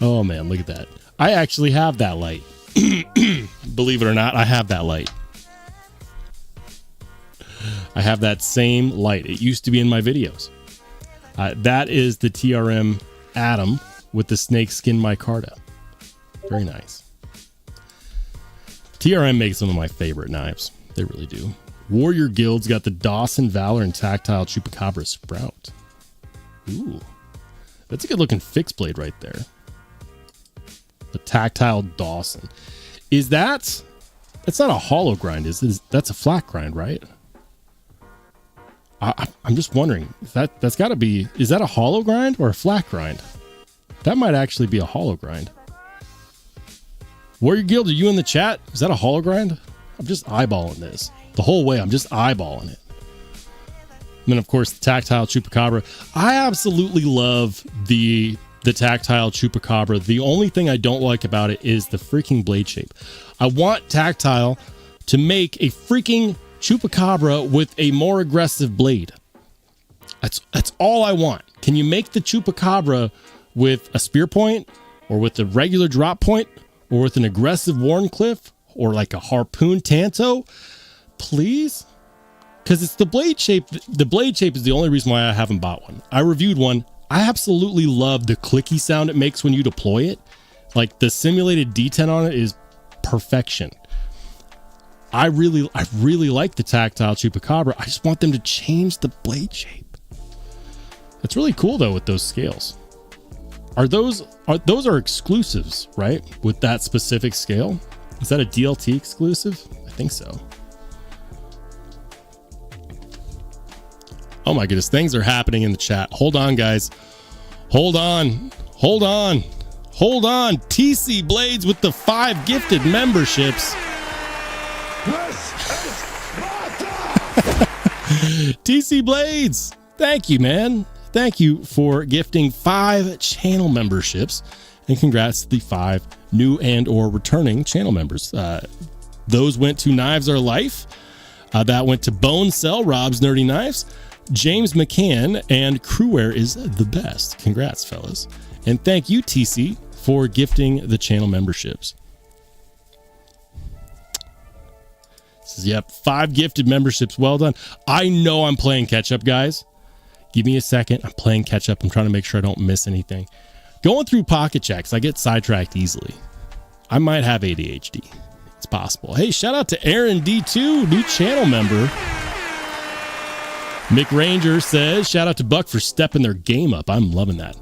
Oh man, look at that. I actually have that light. Believe it or not, I have that light. I have that same light. It used to be in my videos. That is the TRM Atom with the snakeskin micarta. Very nice. TRM makes some of my favorite knives. They really do. Warrior Guild's got the Dawson Valor and Tactile Chupacabra Sprout. Ooh. That's a good looking fixed blade right there. The Tactile Dawson. Is that... That's not a hollow grind, is it? That's a flat grind, right? I'm just wondering. That's got to be... Is that a hollow grind or a flat grind? That might actually be a hollow grind. Warrior Guild, are you in the chat? Is that a hollow grind? I'm just eyeballing this. The whole way, I'm just eyeballing it. And then, of course, the Tactile Chupacabra. I absolutely love the Tactile Chupacabra. The only thing I don't like about it is the freaking blade shape. I want Tactile to make a freaking Chupacabra with a more aggressive blade. That's all I want. Can you make the Chupacabra with a spear point or with a regular drop point or with an aggressive Warncliffe or like a Harpoon Tanto? Please? Because it's the blade shape. The blade shape is the only reason why I haven't bought one. I reviewed one. I absolutely love the clicky sound it makes when you deploy it. Like the simulated D10 on it is perfection. I really like the Tactile Chupacabra. I just want them to change the blade shape. It's really cool though with those scales. Those are exclusives, right? With that specific scale. Is that a DLT exclusive? I think so. Oh my goodness, things are happening in the chat. Hold on, guys. Hold on. TC Blades with the 5 gifted memberships. TC Blades, thank you, man. Thank you for gifting 5 channel memberships, and congrats to the 5 new and or returning channel members. Those went to Knives Are Life. That went to Bone Cell, Rob's Nerdy Knives, James McCann, and Crewware is the best. Congrats, fellas. And thank you, TC, for gifting the channel memberships. Says, yep, 5 gifted memberships. Well done. I know I'm playing catch up, guys. Give me a second. I'm playing catch up. I'm trying to make sure I don't miss anything. Going through pocket checks, I get sidetracked easily. I might have ADHD. It's possible. Hey, shout out to Aaron D2, new channel member. Mick Ranger says, shout out to Buck for stepping their game up. I'm loving that.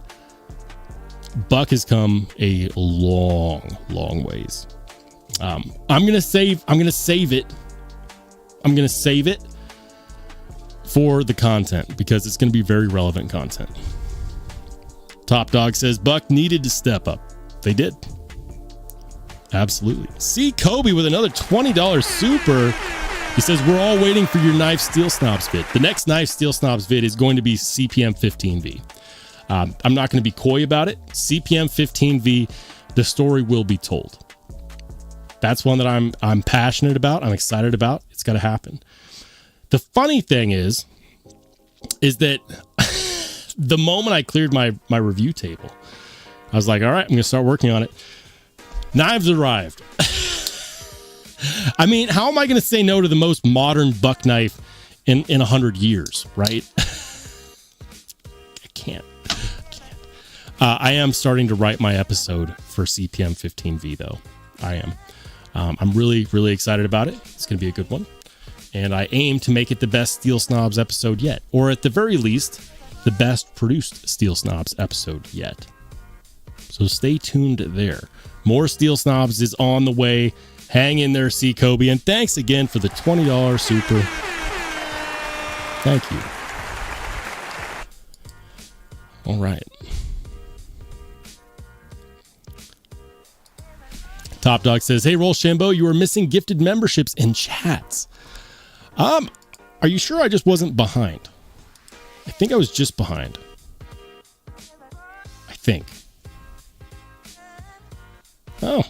Buck has come a long ways. I'm gonna save it for the content because it's gonna be very relevant content. Top Dog says Buck needed to step up. They did. Absolutely. See Kobe with another $20 super. He says, we're all waiting for your Knife Steel Snobs vid. The next Knife Steel Snobs vid is going to be CPM 15V. I'm not going to be coy about it. CPM 15V, the story will be told. That's one that I'm passionate about. I'm excited about. It's got to happen. The funny thing is that the moment I cleared my review table, I was like, all right, I'm going to start working on it. Knives arrived. I mean, how am I going to say no to the most modern buck knife in 100 years, right? I can't. I am starting to write my episode for CPM 15V, though. I am. I'm really excited about it. It's going to be a good one. And I aim to make it the best Steel Snobs episode yet. Or at the very least, the best produced Steel Snobs episode yet. So stay tuned there. More Steel Snobs is on the way. Hang in there, C. Kobe. And thanks again for the $20 super. Thank you. All right. Top Dog says, hey, Rollshambo, you are missing gifted memberships in chats. Are you sure I just wasn't behind? I think I was just behind. I think. Oh.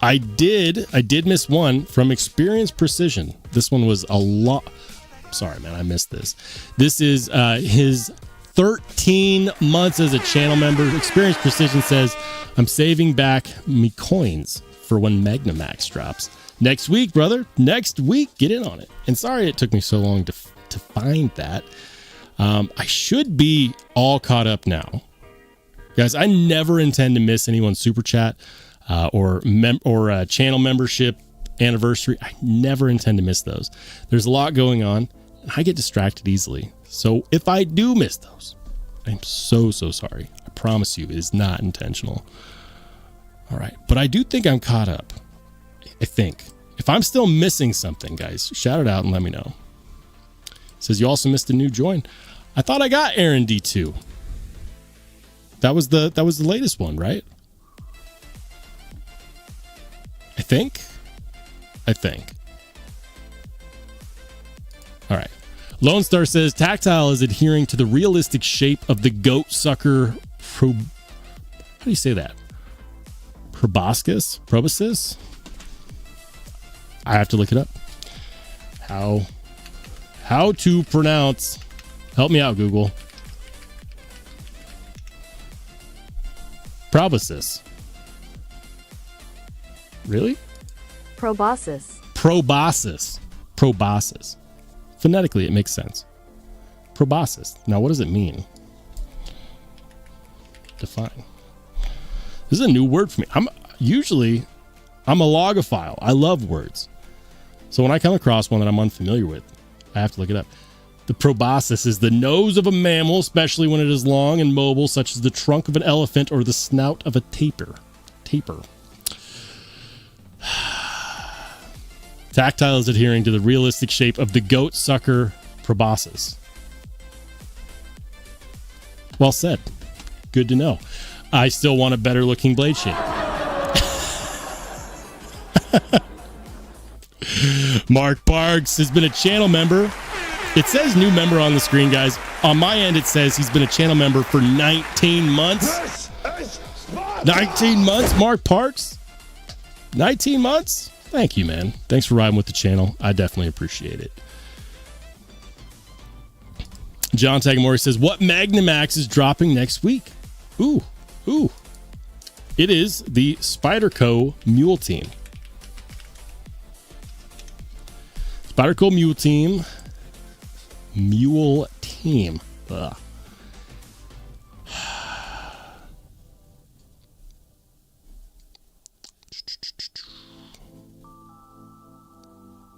I did miss one from Experience Precision. This one was a lot. Sorry, man, I missed this. This is his 13 months as a channel member. Experience Precision says, I'm saving back me coins for when Magnamax drops. Next week, brother. Next week. Get in on it. And sorry it took me so long to find that. I should be all caught up now. Guys, I never intend to miss anyone's super chat or channel membership anniversary. I never intend to miss those. There's a lot going on, and I get distracted easily. So if I do miss those, I'm so sorry. I promise you it is not intentional. All right. But I do think I'm caught up. I think. If I'm still missing something, guys, shout it out and let me know. It says you also missed a new join. I thought I got Aaron D2. That was the latest one, right? I think. All right. Lone Star says Tactile is adhering to the realistic shape of the goat sucker. How do you say that? Proboscis? I have to look it up. How to pronounce? Help me out, Google. Proboscis. Really? Proboscis. Phonetically, it makes sense. Proboscis. Now, what does it mean? Define. This is a new word for me. I'm a logophile. I love words. So when I come across one that I'm unfamiliar with, I have to look it up. The proboscis is the nose of a mammal, especially when it is long and mobile, such as the trunk of an elephant or the snout of a tapir. Tactile is adhering to the realistic shape of the goat sucker proboscis. Well said. Good to know. I still want a better looking blade shape. Mark Parks has been a channel member. It says new member on the screen, guys. On my end, it says he's been a channel member for 19 months. 19 months, Mark Parks. 19 months? Thank you, man. Thanks for riding with the channel. I definitely appreciate it. John Tagamori says, what Magnamax is dropping next week? Ooh. It is the Spyderco Mule Team. Spyderco Mule Team team. Ugh.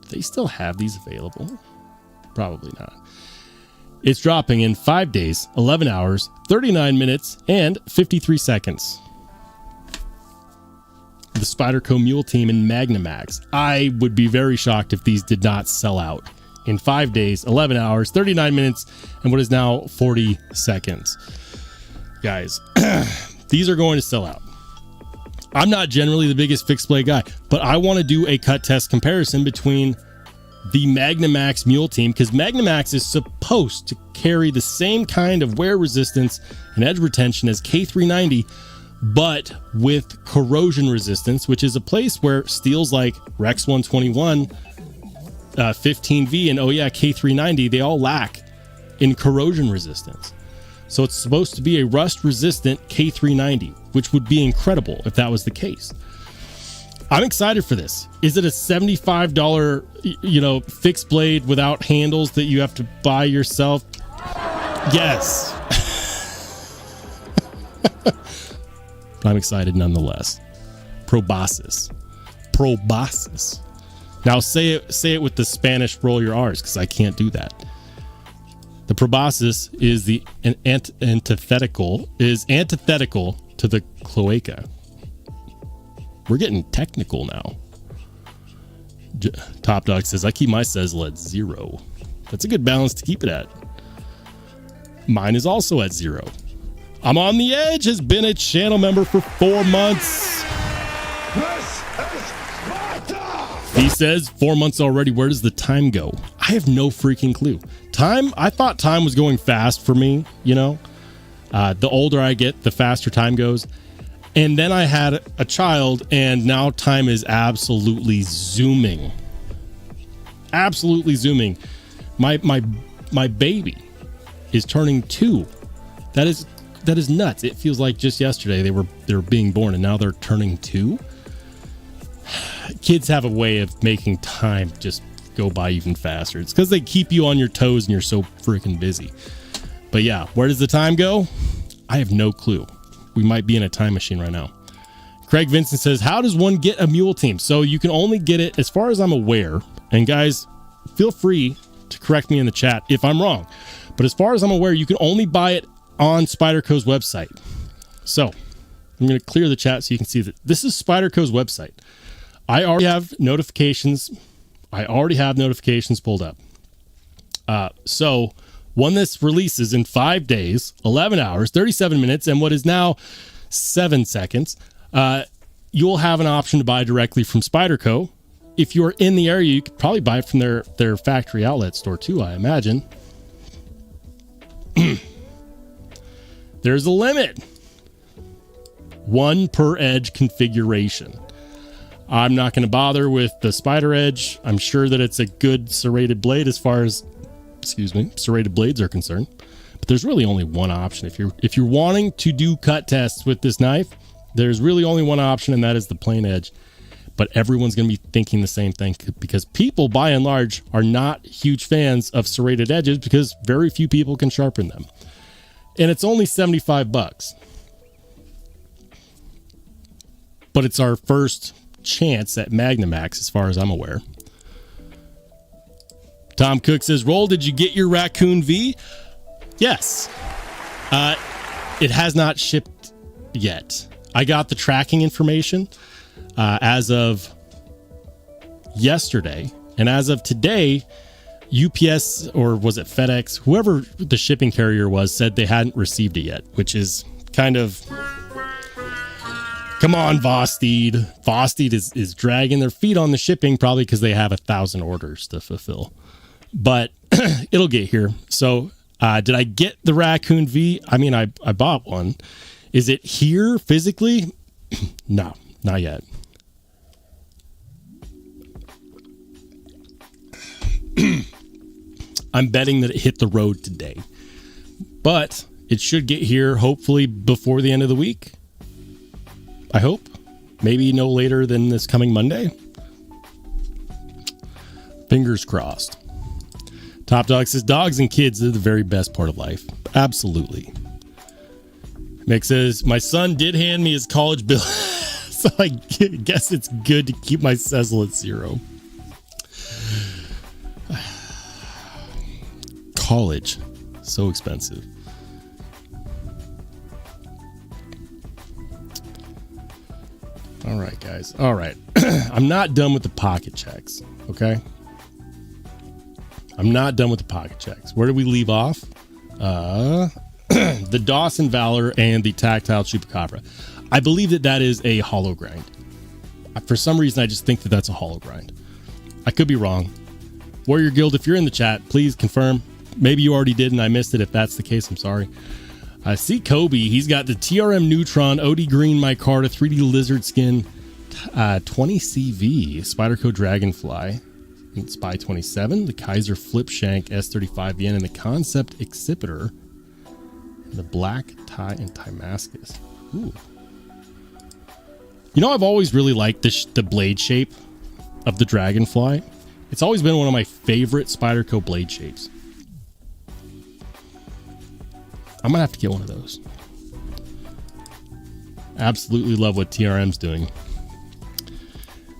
Do they still have these available? Probably not. It's dropping in 5 days, 11 hours, 39 minutes, and 53 seconds. The Spyderco Mule Team in Magnamax. I would be very shocked if these did not sell out in 5 days, 11 hours, 39 minutes, and what is now 40 seconds. Guys, these are going to sell out. I'm not generally the biggest fixed blade guy, but I want to do a cut test comparison between the Magnamax Mule Team, because Magnamax is supposed to carry the same kind of wear resistance and edge retention as K390, but with corrosion resistance, which is a place where steels like Rex 121, 15V, and K390, they all lack in corrosion resistance. So it's supposed to be a rust resistant K390, which would be incredible if that was the case. I'm excited for this. Is it a $75, fixed blade without handles that you have to buy yourself? Yes. But I'm excited nonetheless. Proboscis. Now say it with the Spanish roll your R's, because I can't do that. The proboscis is the antithetical to the cloaca. We're getting technical now. Top Dog says, I keep my Cessla at 0. That's a good balance to keep it at. Mine is also at 0. I'm on the Edge has been a channel member for 4 months. This is Sparta! He says 4 months already. Where does the time go? I have no freaking clue. I thought time was going fast for me, the older I get, the faster time goes. And then I had a child, and now time is absolutely zooming. Absolutely zooming. My baby is turning 2. That is nuts. It feels like just yesterday they were being born, and now they're turning 2. Kids have a way of making time just go by even faster. It's because they keep you on your toes and you're so freaking busy. But yeah, where does the time go? I have no clue. We might be in a time machine right now. Craig Vincent says, how does one get a mule team? So you can only get it, as far as I'm aware, and guys, feel free to correct me in the chat if I'm wrong, but as far as I'm aware, you can only buy it on Spyderco's website. So I'm going to clear the chat so you can see that this is Spyderco's website. I already have notifications pulled up. So when this releases in 5 days, 11 hours, 37 minutes, and what is now 7 seconds, you'll have an option to buy directly from Spyderco. If you're in the area, you could probably buy it from their factory outlet store too, I imagine. There's a limit. 1 per edge configuration. I'm not going to bother with the Spider Edge. I'm sure that it's a good serrated blade as far as, serrated blades are concerned. But there's really only one option. If you're wanting to do cut tests with this knife, there's really only one option, and that is the plain edge. But everyone's going to be thinking the same thing, because people, by and large, are not huge fans of serrated edges because very few people can sharpen them. And it's only $75. But it's our first chance at Magnamax, as far as I'm aware. Tom Cook says, Roll, did you get your Raccoon V? Yes. It has not shipped yet. I got the tracking information as of yesterday, and as of today, UPS, or was it FedEx, whoever the shipping carrier was, said they hadn't received it yet, which is kind of, come on, Vosteed. Vosteed is dragging their feet on the shipping, probably because they have 1,000 orders to fulfill. But it'll get here. So did I get the Raccoon V? I mean, I bought one. Is it here physically? No, not yet. I'm betting that it hit the road today. But it should get here hopefully before the end of the week. I hope. Maybe no later than this coming Monday. Fingers crossed. Top Dog says dogs and kids are the very best part of life. Absolutely. Mick says my son did hand me his college bill, so I guess it's good to keep my Cecil at 0. College, so expensive. All right, guys. All right. I'm not done with the pocket checks, okay? I'm not done with the pocket checks. Where did we leave off? The Dawson Valor and the Tactile Chupacabra. I believe that is a hollow grind. For some reason, I just think that that's a hollow grind. I could be wrong. Warrior Guild, if you're in the chat, please confirm. Maybe you already did and I missed it. If that's the case, I'm sorry. I see Kobe. He's got the TRM Neutron, OD Green Micarta, 3D Lizard Skin, 20 CV, Spyderco Dragonfly, and Spy 27, the Kaiser Flip Shank S35 Yen, and the Concept Exhibitor, the Black Tie and Timascus. Ooh. You know, I've always really liked the blade shape of the Dragonfly. It's always been one of my favorite Spyderco blade shapes. I'm gonna have to get one of those. Absolutely love what TRM's doing.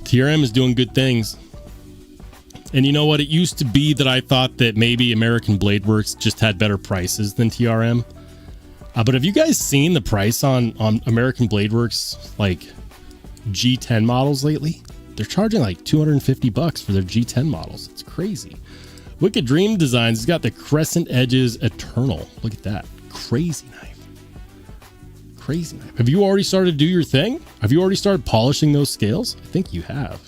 TRM is doing good things. And you know what? It used to be that I thought that maybe American Blade Works just had better prices than TRM. But have you guys seen the price on American Blade Works, like G10 models lately? They're charging like $250 for their G10 models. It's crazy. Wicked Dream Designs has got the Crescent Edges Eternal. Look at that. Crazy knife. Crazy knife. Have you already started to do your thing? Have you already started polishing those scales? I think you have.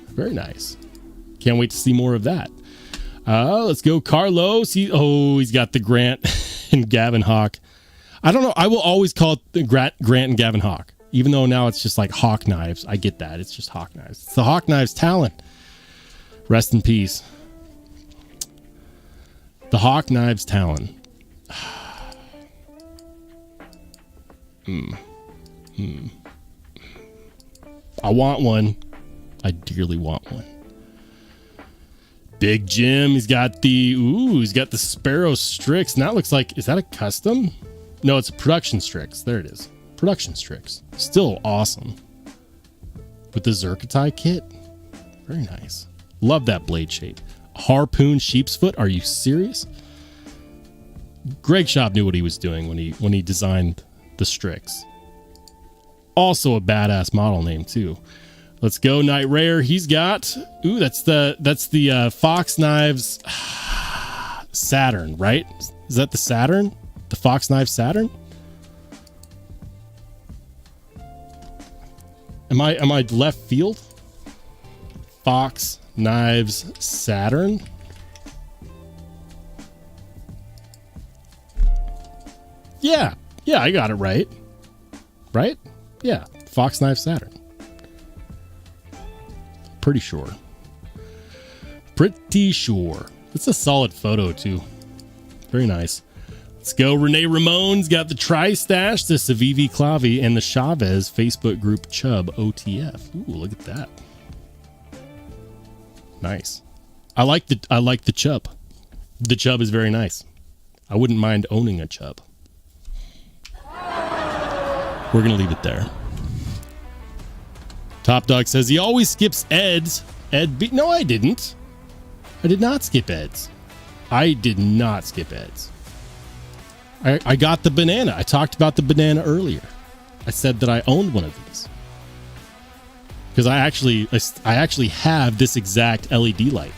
Very nice. Can't wait to see more of that. Let's go Carlos. He's got the Grant and Gavin Hawk. I don't know. I will always call it the Grant and Gavin Hawk, even though now it's just like Hawk Knives. I get that. It's just Hawk Knives. It's the Hawk Knives Talon. Rest in peace. The Hawk Knives Talon. I want one. I dearly want one. Big Jim, he's got the Sparrow Strix. And that looks like, is that a custom? No, it's a production Strix. There it is. Production Strix. Still awesome. With the Zerkatai kit. Very nice. Love that blade shape. Harpoon Sheep's Foot. Are you serious? Greg Schaub knew what he was doing when he designed the Strix. Also a badass model name too. Let's go Night Rare. He's got that's the Fox Knives Saturn, right? Is that the Saturn? The Fox Knives Saturn? Am I left field? Fox Knives Saturn? Yeah, I got it right. Right? Yeah, Fox Knife Saturn. Pretty sure. It's a solid photo too. Very nice. Let's go. Renee Ramon's got the Tri-Stash, the Civivi Clavi, and the Chavez Facebook group Chubb OTF. Ooh, look at that. Nice. I like the Chubb. The Chubb is very nice. I wouldn't mind owning a Chubb. We're going to leave it there. Top Dog says he always skips Ed's. No, I didn't. I did not skip Ed's. I did not skip Ed's. I got the banana. I talked about the banana earlier. I said that I owned one of these. Because I actually have this exact LED light.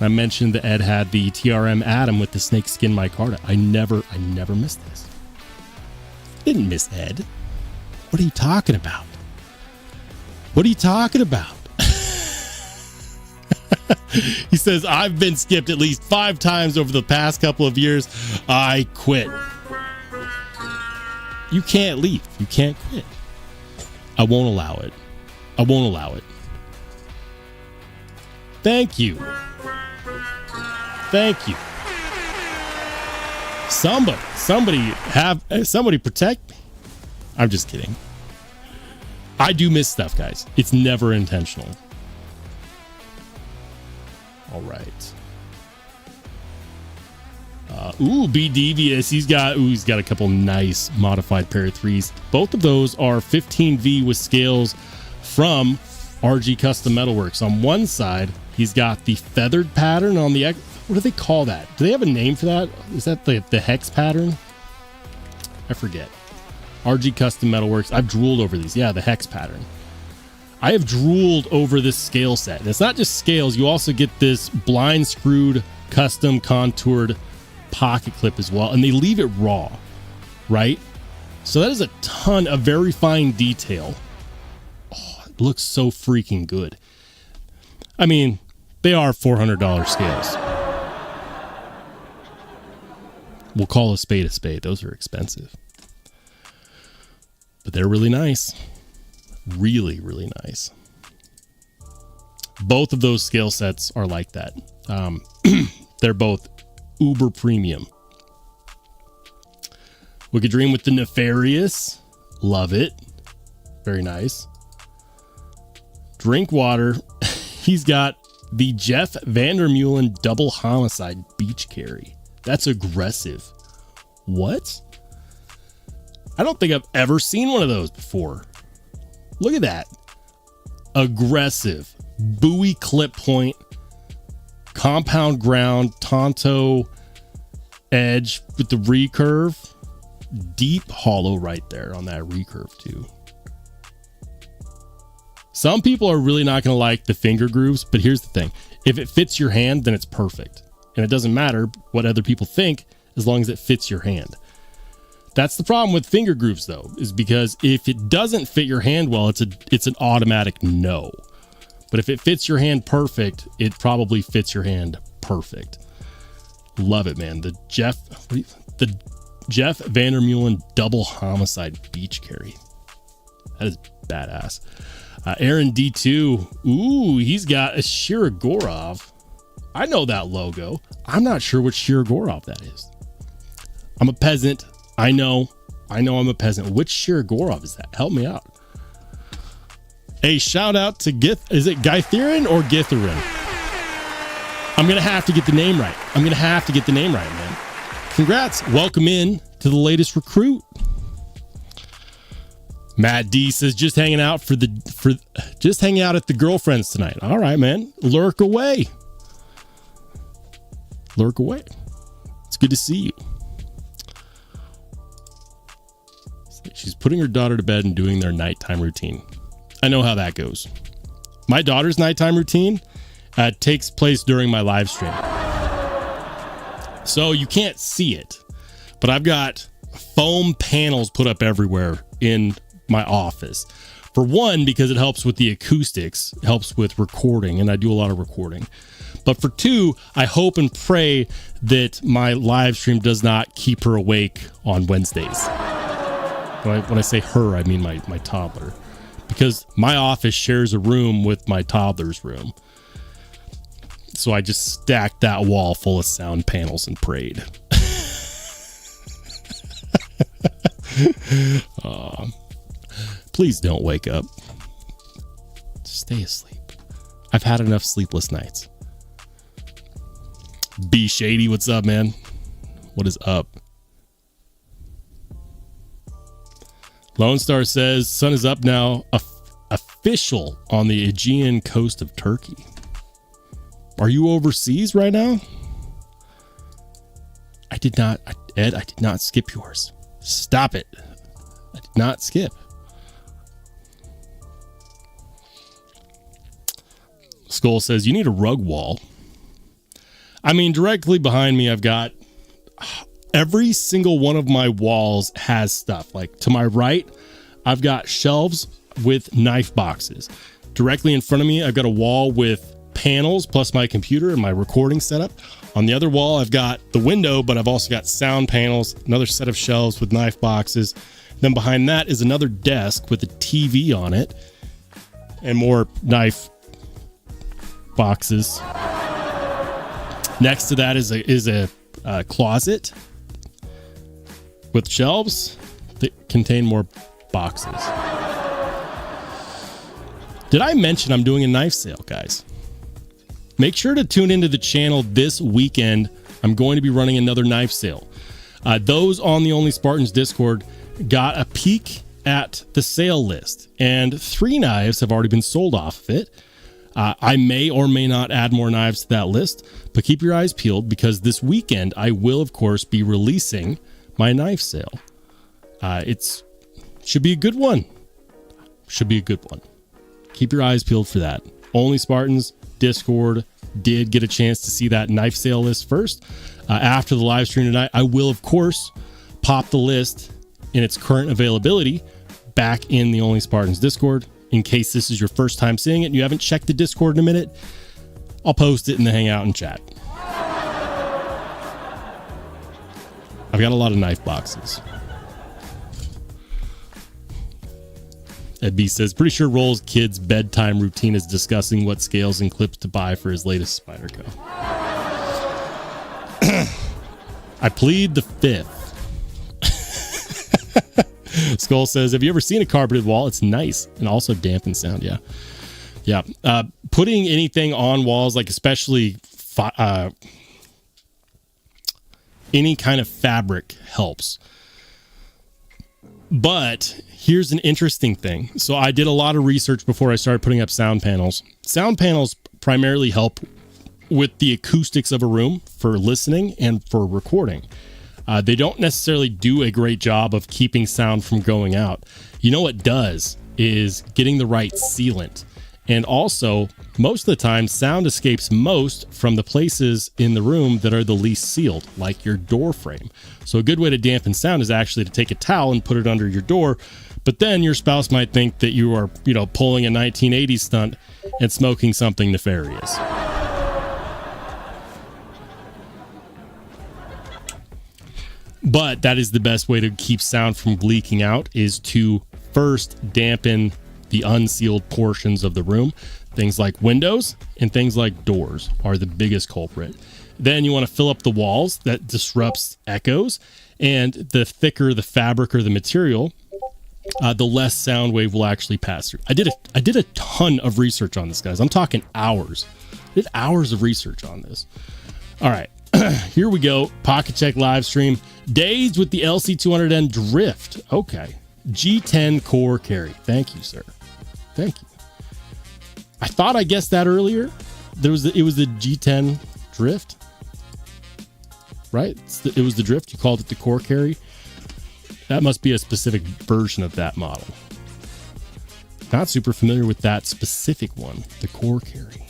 I mentioned that Ed had the TRM Atom with the snakeskin micarta. I never missed this. Didn't miss Ed. What are you talking about? What are you talking about? He says, I've been skipped at least 5 times over the past couple of years. I quit. You can't leave. You can't quit. I won't allow it. I won't allow it. Thank you. Thank you. Somebody protect me. I'm just kidding. I do miss stuff, guys. It's never intentional. All right. B Devious. He's got a couple nice modified pair of threes. Both of those are 15V with scales from RG Custom Metalworks. On one side, he's got the feathered pattern on the, what do they call that? Do they have a name for that? Is that the hex pattern? I forget. RG Custom Metalworks. I've drooled over these. Yeah, the hex pattern. I have drooled over this scale set. And it's not just scales. You also get this blind screwed, custom contoured pocket clip as well. And they leave it raw, right? So that is a ton of very fine detail. Oh, it looks so freaking good. I mean, they are $400 scales. We'll call a spade a spade. Those are expensive. But they're really nice. Really, really nice. Both of those scale sets are like that. They're both uber premium. Wicked Dream with the Nefarious. Love it. Very nice. Drinkwater. He's got the Jeff Vandermeulen double homicide beach carry. That's aggressive. What? I don't think I've ever seen one of those before. Look at that. Aggressive. Buoy clip point. Compound ground. Tonto edge with the recurve. Deep hollow right there on that recurve too. Some people are really not going to like the finger grooves, but here's the thing. If it fits your hand, then it's perfect. And it doesn't matter what other people think as long as it fits your hand. That's the problem with finger grooves though, is because if it doesn't fit your hand well, it's an automatic no. But if it fits your hand perfect, it probably fits your hand perfect. Love it, man. The Jeff Vandermeulen double homicide beach carry. That is badass. Aaron D2. Ooh, he's got a Shirogorov. I know that logo. I'm not sure what Shirogorov that is. I'm a peasant. I know I'm a peasant. Which Shirogorov is that? Help me out. A shout out to is it Gytherin or Githarin? I'm going to have to get the name right. Man. Congrats. Welcome in to the latest recruit. Matt D says just hanging out at the girlfriends tonight. All right, man. Lurk away. It's good to see you. She's putting her daughter to bed and doing their nighttime routine. I know how that goes. My daughter's nighttime routine takes place during my live stream. So you can't see it, but I've got foam panels put up everywhere in my office. For one, because it helps with the acoustics, helps with recording, and I do a lot of recording. But for two, I hope and pray that my live stream does not keep her awake on Wednesdays. When I say her, I mean my toddler. Because my office shares a room with my toddler's room. So I just stacked that wall full of sound panels and prayed. Please don't wake up. Stay asleep. I've had enough sleepless nights. B Shady, what's up, man? What is up? Lone Star says sun is up now, official on the Aegean coast of Turkey. Are you overseas right now? I did not skip yours. Stop it. I did not skip. Skull says you need a rug wall. I mean, directly behind me, I've got every single one of my walls has stuff. Like to my right, I've got shelves with knife boxes. Directly in front of me, I've got a wall with panels plus my computer and my recording setup. On the other wall, I've got the window, but I've also got sound panels, another set of shelves with knife boxes. Then behind that is another desk with a TV on it and more knife boxes. Next to that is a closet with shelves that contain more boxes. Did I mention I'm doing a knife sale, guys? Make sure to tune into the channel this weekend I'm going to be running another knife sale. Those on the Only Spartans Discord got a peek at the sale list, and 3 knives have already been sold off of it. I may or may not add more knives to that list, but keep your eyes peeled because this weekend I will, of course, be releasing my knife sale. It should be a good one. Keep your eyes peeled for that. Only Spartans Discord did get a chance to see that knife sale list first. After the live stream tonight, I will, of course, pop the list in its current availability back in the Only Spartans Discord. In case this is your first time seeing it and you haven't checked the Discord in a minute, I'll post it in the Hangout and chat. I've got a lot of knife boxes. Ed B says, pretty sure Roll's kid's bedtime routine is discussing what scales and clips to buy for his latest Spyderco. I plead the fifth. Skull says, have you ever seen a carpeted wall? It's nice and also dampen sound. Yeah. Putting anything on walls, like especially any kind of fabric helps. But here's an interesting thing. So I did a lot of research before I started putting up sound panels. Sound panels primarily help with the acoustics of a room for listening and for recording. They don't necessarily do a great job of keeping sound from going out. You know what does is getting the right sealant. And also, most of the time, sound escapes most from the places in the room that are the least sealed, like your door frame. So a good way to dampen sound is actually to take a towel and put it under your door. But then your spouse might think that you are, pulling a 1980s stunt and smoking something nefarious. But that is the best way to keep sound from leaking out, is to first dampen the unsealed portions of the room. Things like windows and things like doors are the biggest culprit. Then you want to fill up the walls. That disrupts echoes. And the thicker the fabric or the material, the less sound wave will actually pass through. I did a ton of research on this, guys. I'm talking hours. I did hours of research on this. All right. Here we go. Pocket Check live stream. Dazed with the LC200N Drift. Okay. G10 core carry. Thank you, sir. Thank you. I thought I guessed that earlier. It was the G10 Drift, right? It was the Drift. You called it the core carry. That must be a specific version of that model. Not super familiar with that specific one, the core carry.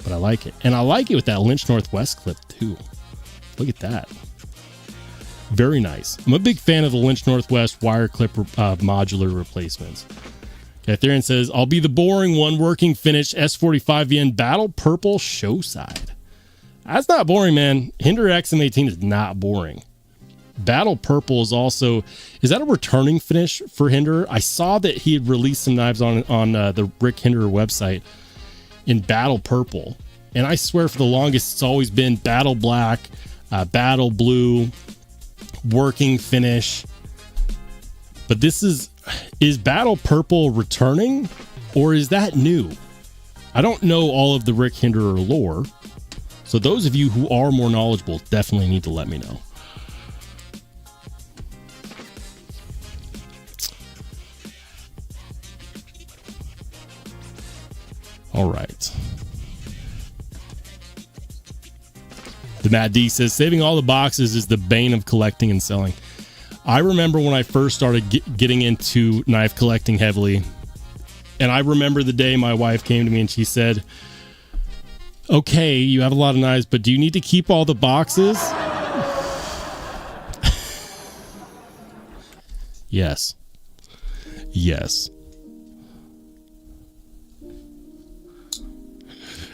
But I like it. And I like it with that Lynch Northwest clip too. Look at that. Very nice. I'm a big fan of the Lynch Northwest wire clip modular replacements. Okay, Theron says, I'll be the boring one, working finish S45VN Battle Purple show side. That's not boring, man. Hinder XM18 is not boring. Battle Purple is also, is that a returning finish for Hinder? I saw that he had released some knives on the Rick Hinderer website in Battle Purple. And I swear for the longest, it's always been Battle Black, Battle Blue, working finish. But this is Battle Purple returning, or is that new? I don't know all of the Rick Hinderer lore. So those of you who are more knowledgeable definitely need to let me know. All right. The Matt D says, saving all the boxes is the bane of collecting and selling. I remember when I first started getting into knife collecting heavily, and I remember the day my wife came to me and she said, okay, you have a lot of knives, but do you need to keep all the boxes? Yes. Yes.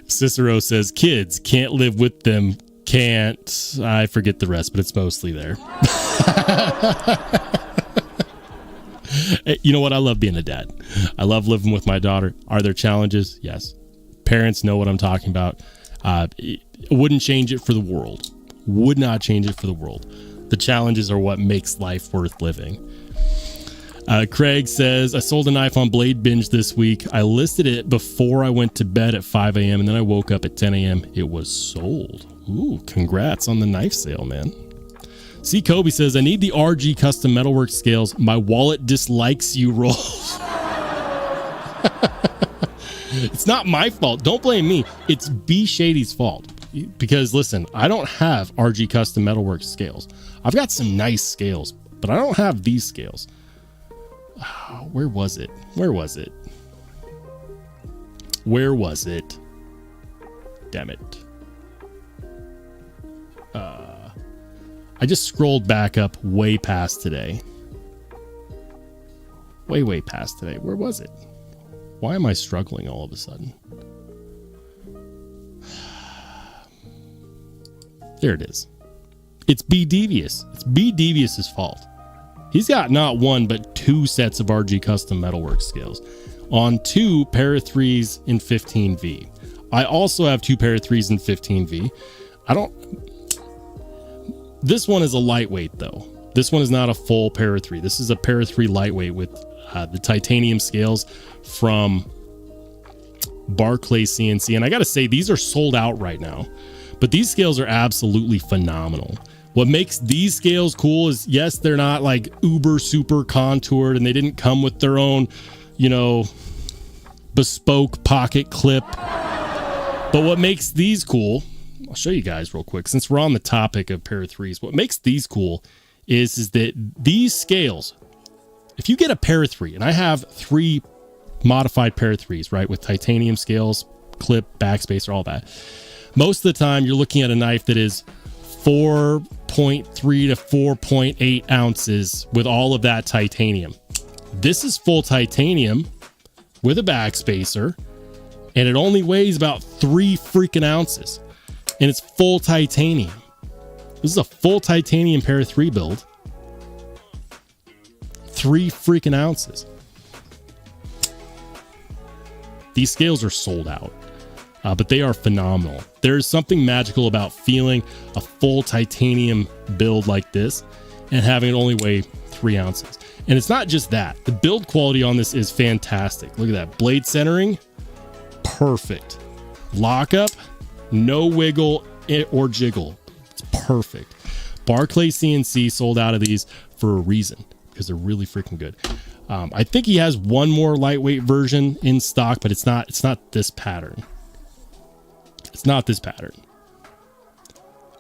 Cicero says, kids can't live with them. Can't. I forget the rest, but it's mostly there. You know what? I love being a dad. I love living with my daughter. Are there challenges? Yes. Parents know what I'm talking about. Wouldn't change it for the world. Would not change it for the world. The challenges are what makes life worth living. Craig says, I sold a knife on Blade Binge this week. I listed it before I went to bed at 5 a.m. and then I woke up at 10 a.m. It was sold. Ooh, congrats on the knife sale, man. C. Kobe says, I need the RG custom metalwork scales. My wallet dislikes you, Rolls. It's not my fault. Don't blame me. It's B. Shady's fault. Because listen, I don't have RG custom metalwork scales. I've got some nice scales, but I don't have these scales. Where was it? Where was it? Where was it? Damn it. I just scrolled back up way past today. Way past today. Where was it? Why am I struggling all of a sudden? There it is. It's B. Devious. It's B. Devious's fault. He's got not one, but two sets of RG custom metalwork scales on two pair of threes in 15V. I also have two pair of threes in 15V. This one is a lightweight though. This one is not a full pair of three. This is a pair of three lightweight with the titanium scales from Barclay CNC. And I got to say, these are sold out right now, but these scales are absolutely phenomenal. What makes these scales cool is, yes, they're not like uber super contoured and they didn't come with their own, bespoke pocket clip. But what makes these cool, I'll show you guys real quick since we're on the topic of pair of threes. What makes these cool is that these scales, if you get a pair of three, and I have three modified pair of threes, right, with titanium scales, clip, backspacer, all that. Most of the time you're looking at a knife that is 4.3 to 4.8 ounces with all of that titanium. This is full titanium with a backspacer, and it only weighs about 3 freaking ounces, and it's full titanium. This is a full titanium pair of three build. 3 freaking ounces. These scales are sold out, but they are phenomenal. There's something magical about feeling a full titanium build like this and having it only weigh 3 ounces. And it's not just that. The build quality on this is fantastic. Look at that. Blade centering, perfect. Lockup, no wiggle or jiggle. It's perfect. Barclay CNC sold out of these for a reason, because they're really freaking good. I think he has one more lightweight version in stock, but it's not this pattern. It's not this pattern.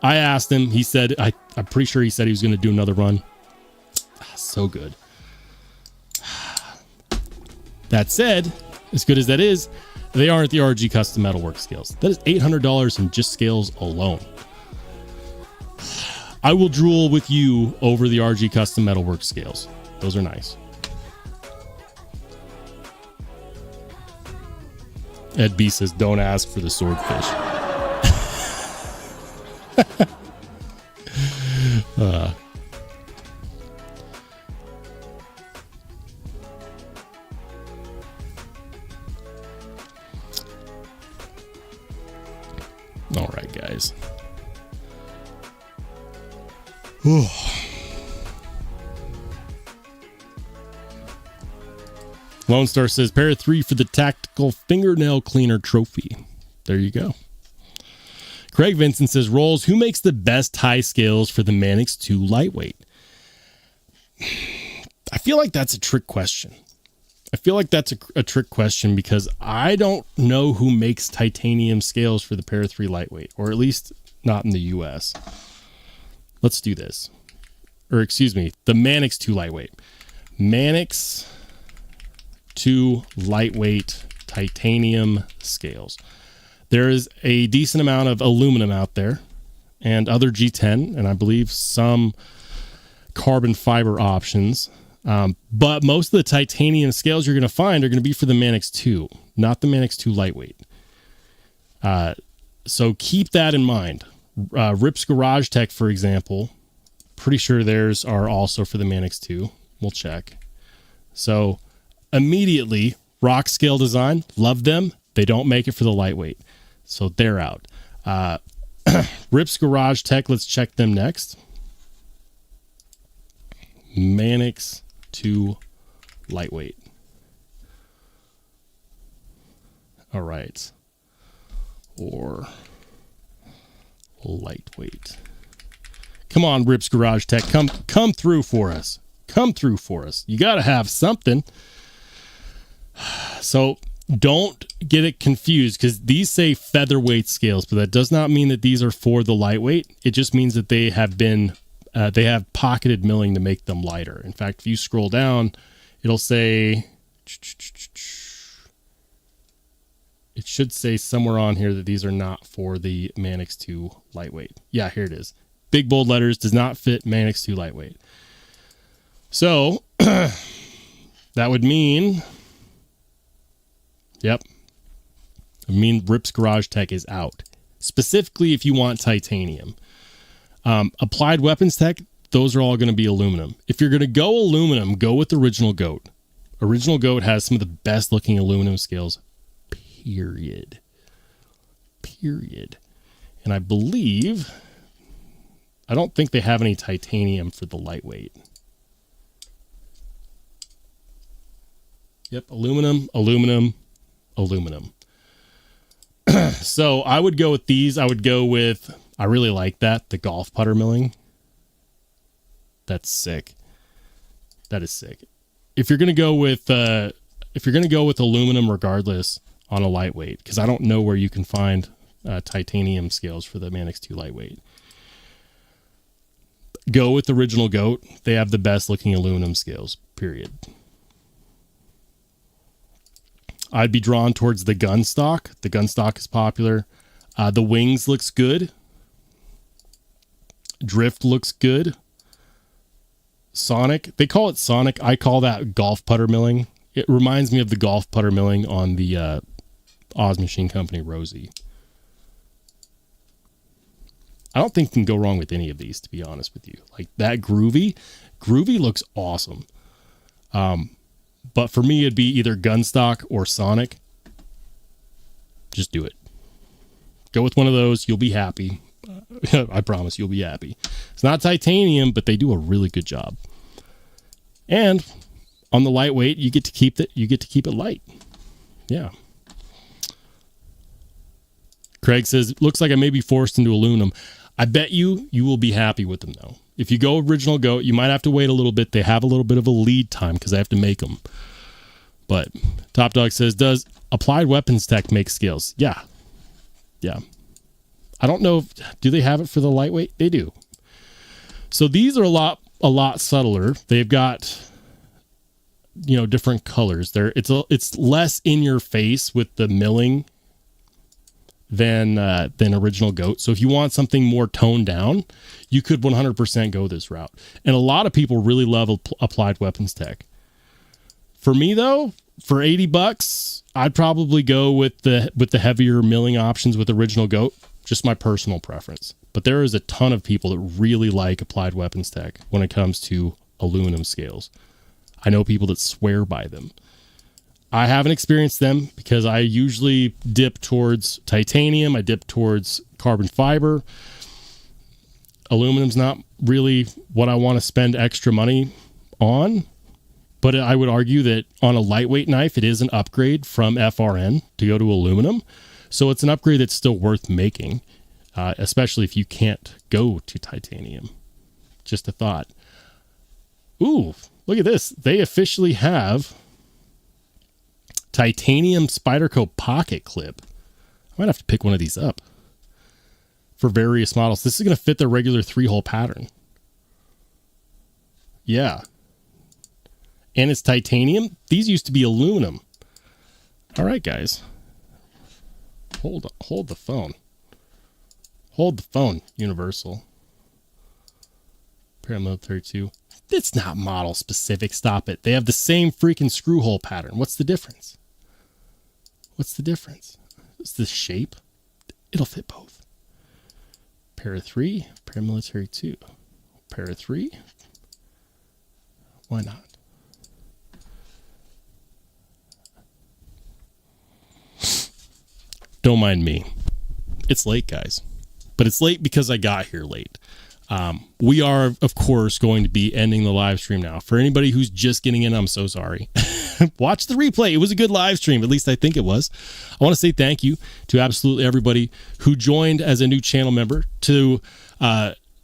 I asked him, he said, I'm pretty sure he said he was going to do another run. So good. That said, as good as that is, they aren't the RG custom metalwork scales. That is $800 in just scales alone. I will drool with you over the RG custom metalwork scales. Those are nice. Ed B says, don't ask for the swordfish. All right, guys. Lone Star says, pair of three for the tactical fingernail cleaner trophy. There you go. Craig Vincent says, Rolls, who makes the best tie scales for the Manix 2 lightweight? I feel like that's a trick question. I feel like that's a trick question because I don't know who makes titanium scales for the pair of three lightweight, or at least not in the US. Let's do this. Or excuse me, the Manix 2 lightweight. Manix 2 lightweight titanium scales. There is a decent amount of aluminum out there and other G10, and I believe some carbon fiber options. But most of the titanium scales you're going to find are going to be for the Manix 2, not the Manix 2 lightweight. So keep that in mind. Rip's Garage Tech, for example, pretty sure theirs are also for the Manix 2. We'll check. So immediately, Rock Scale Design, love them. They don't make it for the lightweight. So they're out. Rip's Garage Tech, let's check them next. Manix 2 lightweight. All right. Or lightweight. Come on, Rips Garage Tech. Come through for us. Come through for us. You got to have something. So don't get it confused, because these say featherweight scales, but that does not mean that these are for the lightweight. It just means that they have been, they have pocketed milling to make them lighter. In fact, if you scroll down, it'll say, it should say somewhere on here that these are not for the Manix 2 lightweight. Yeah, here it is. Big bold letters, does not fit Manix 2 lightweight. So that would mean, yep, I mean Rips Garage Tech is out. Specifically if you want titanium. Applied Weapons Tech, those are all going to be aluminum. If you're going to go aluminum, go with Original Goat. Original Goat has some of the best looking aluminum scales, period. And I believe, I don't think they have any titanium for the lightweight. Yep, aluminum. So I would go with these. I would go with, I really like that, the golf putter milling. That's sick. That is sick. If you're gonna go with aluminum regardless on a lightweight, because I don't know where you can find titanium scales for the Manix 2 lightweight. Go with Original Goat. They have the best looking aluminum scales, period. I'd be drawn towards the gun stock. The gun stock is popular. The wings looks good. Drift looks good. Sonic, they call it Sonic. I call that golf putter milling. It reminds me of the golf putter milling on the Oz Machine Company Rosie. I don't think you can go wrong with any of these, to be honest with you. Like that Groovy looks awesome. But for me, it'd be either Gunstock or Sonic. Just do it. Go with one of those. You'll be happy. I promise you'll be happy. It's not titanium, but they do a really good job. And on the lightweight, you get to keep it. You get to keep it light. Yeah. Craig says, looks like I may be forced into aluminum. I bet you will be happy with them, though. If you go Original Goat, you might have to wait a little bit. They have a little bit of a lead time because I have to make them. But Top Dog says, does Applied Weapons Tech make scales? Yeah. I don't know. Do they have it for the lightweight? They do. So these are a lot subtler. They've got, different colors. It's less in your face with the milling than Original Goat. So if you want something more toned down, you could 100% go this route. And a lot of people really love Applied Weapons Tech. For me though, for $80, I'd probably go with the heavier milling options with Original Goat. Just my personal preference. But there is a ton of people that really like Applied Weapons Tech when it comes to aluminum scales. I know people that swear by them. I haven't experienced them because I usually dip towards titanium. I dip towards carbon fiber. Aluminum's not really what I want to spend extra money on. But I would argue that on a lightweight knife, it is an upgrade from FRN to go to aluminum. So it's an upgrade that's still worth making, especially if you can't go to titanium. Just a thought. Ooh, look at this. They officially have titanium Spyderco pocket clip. I might have to pick one of these up for various models. This is going to fit their regular 3-hole pattern. Yeah. And it's titanium. These used to be aluminum. All right, guys. Hold the phone. Hold the phone, Universal. Paramilitary 2. It's not model specific. Stop it. They have the same freaking screw hole pattern. What's the difference? It's the shape. It'll fit both. Para 3, Paramilitary 2. Para 3. Why not? Don't mind me. It's late, guys. But it's late because I got here late. We are, of course, going to be ending the live stream now. For anybody who's just getting in, I'm so sorry. Watch the replay. It was a good live stream. At least I think it was. I want to say thank you to absolutely everybody who joined as a new channel member, to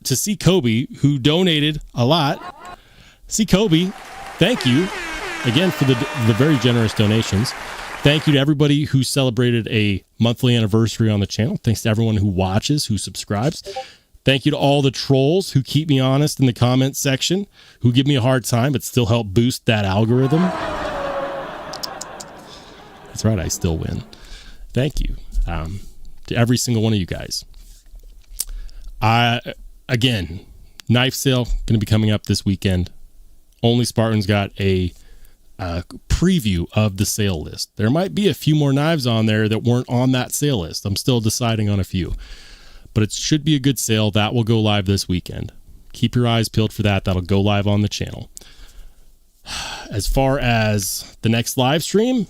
see Kobe, who donated a lot. See Kobe, thank you again for the very generous donations. Thank you to everybody who celebrated a monthly anniversary on the channel. Thanks to everyone who watches, who subscribes. Thank you to all the trolls who keep me honest in the comments section, who give me a hard time but still help boost that algorithm. That's right, I still win. Thank you to every single one of you guys. Again, knife sale going to be coming up this weekend. Only Spartan's got a preview of the sale list. There might be a few more knives on there that weren't on that sale list. I'm still deciding on a few, but it should be a good sale. That will go live this weekend. Keep your eyes peeled for that. That'll go live on the channel. As far as the next live stream,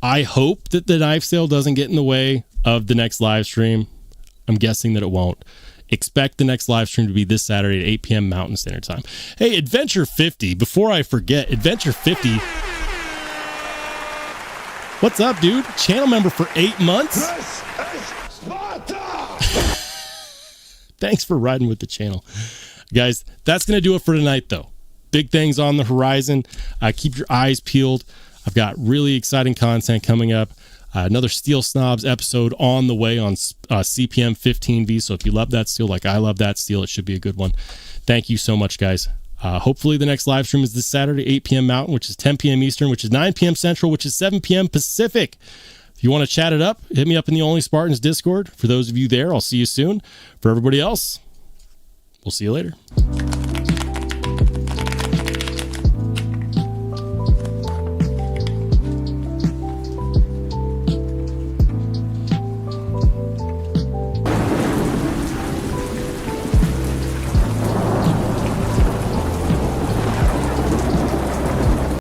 I hope that the knife sale doesn't get in the way of the next live stream. I'm guessing that it won't. Expect the next live stream to be this Saturday at 8 p.m. Mountain Standard Time. Hey, Adventure 50, before I forget, Adventure 50. What's up, dude? Channel member for 8 months? This is Sparta! Thanks for riding with the channel. Guys, that's going to do it for tonight, though. Big things on the horizon. Keep your eyes peeled. I've got really exciting content coming up. Another Steel Snobs episode on the way on CPM 15V. So if you love that steel like I love that steel, it should be a good one. Thank you so much, guys. Hopefully the next live stream is this Saturday, 8 p.m. Mountain, which is 10 p.m. Eastern, which is 9 p.m. Central, which is 7 p.m. Pacific. If you want to chat it up, hit me up in the Only Spartans Discord. For those of you there, I'll see you soon. For everybody else, we'll see you later.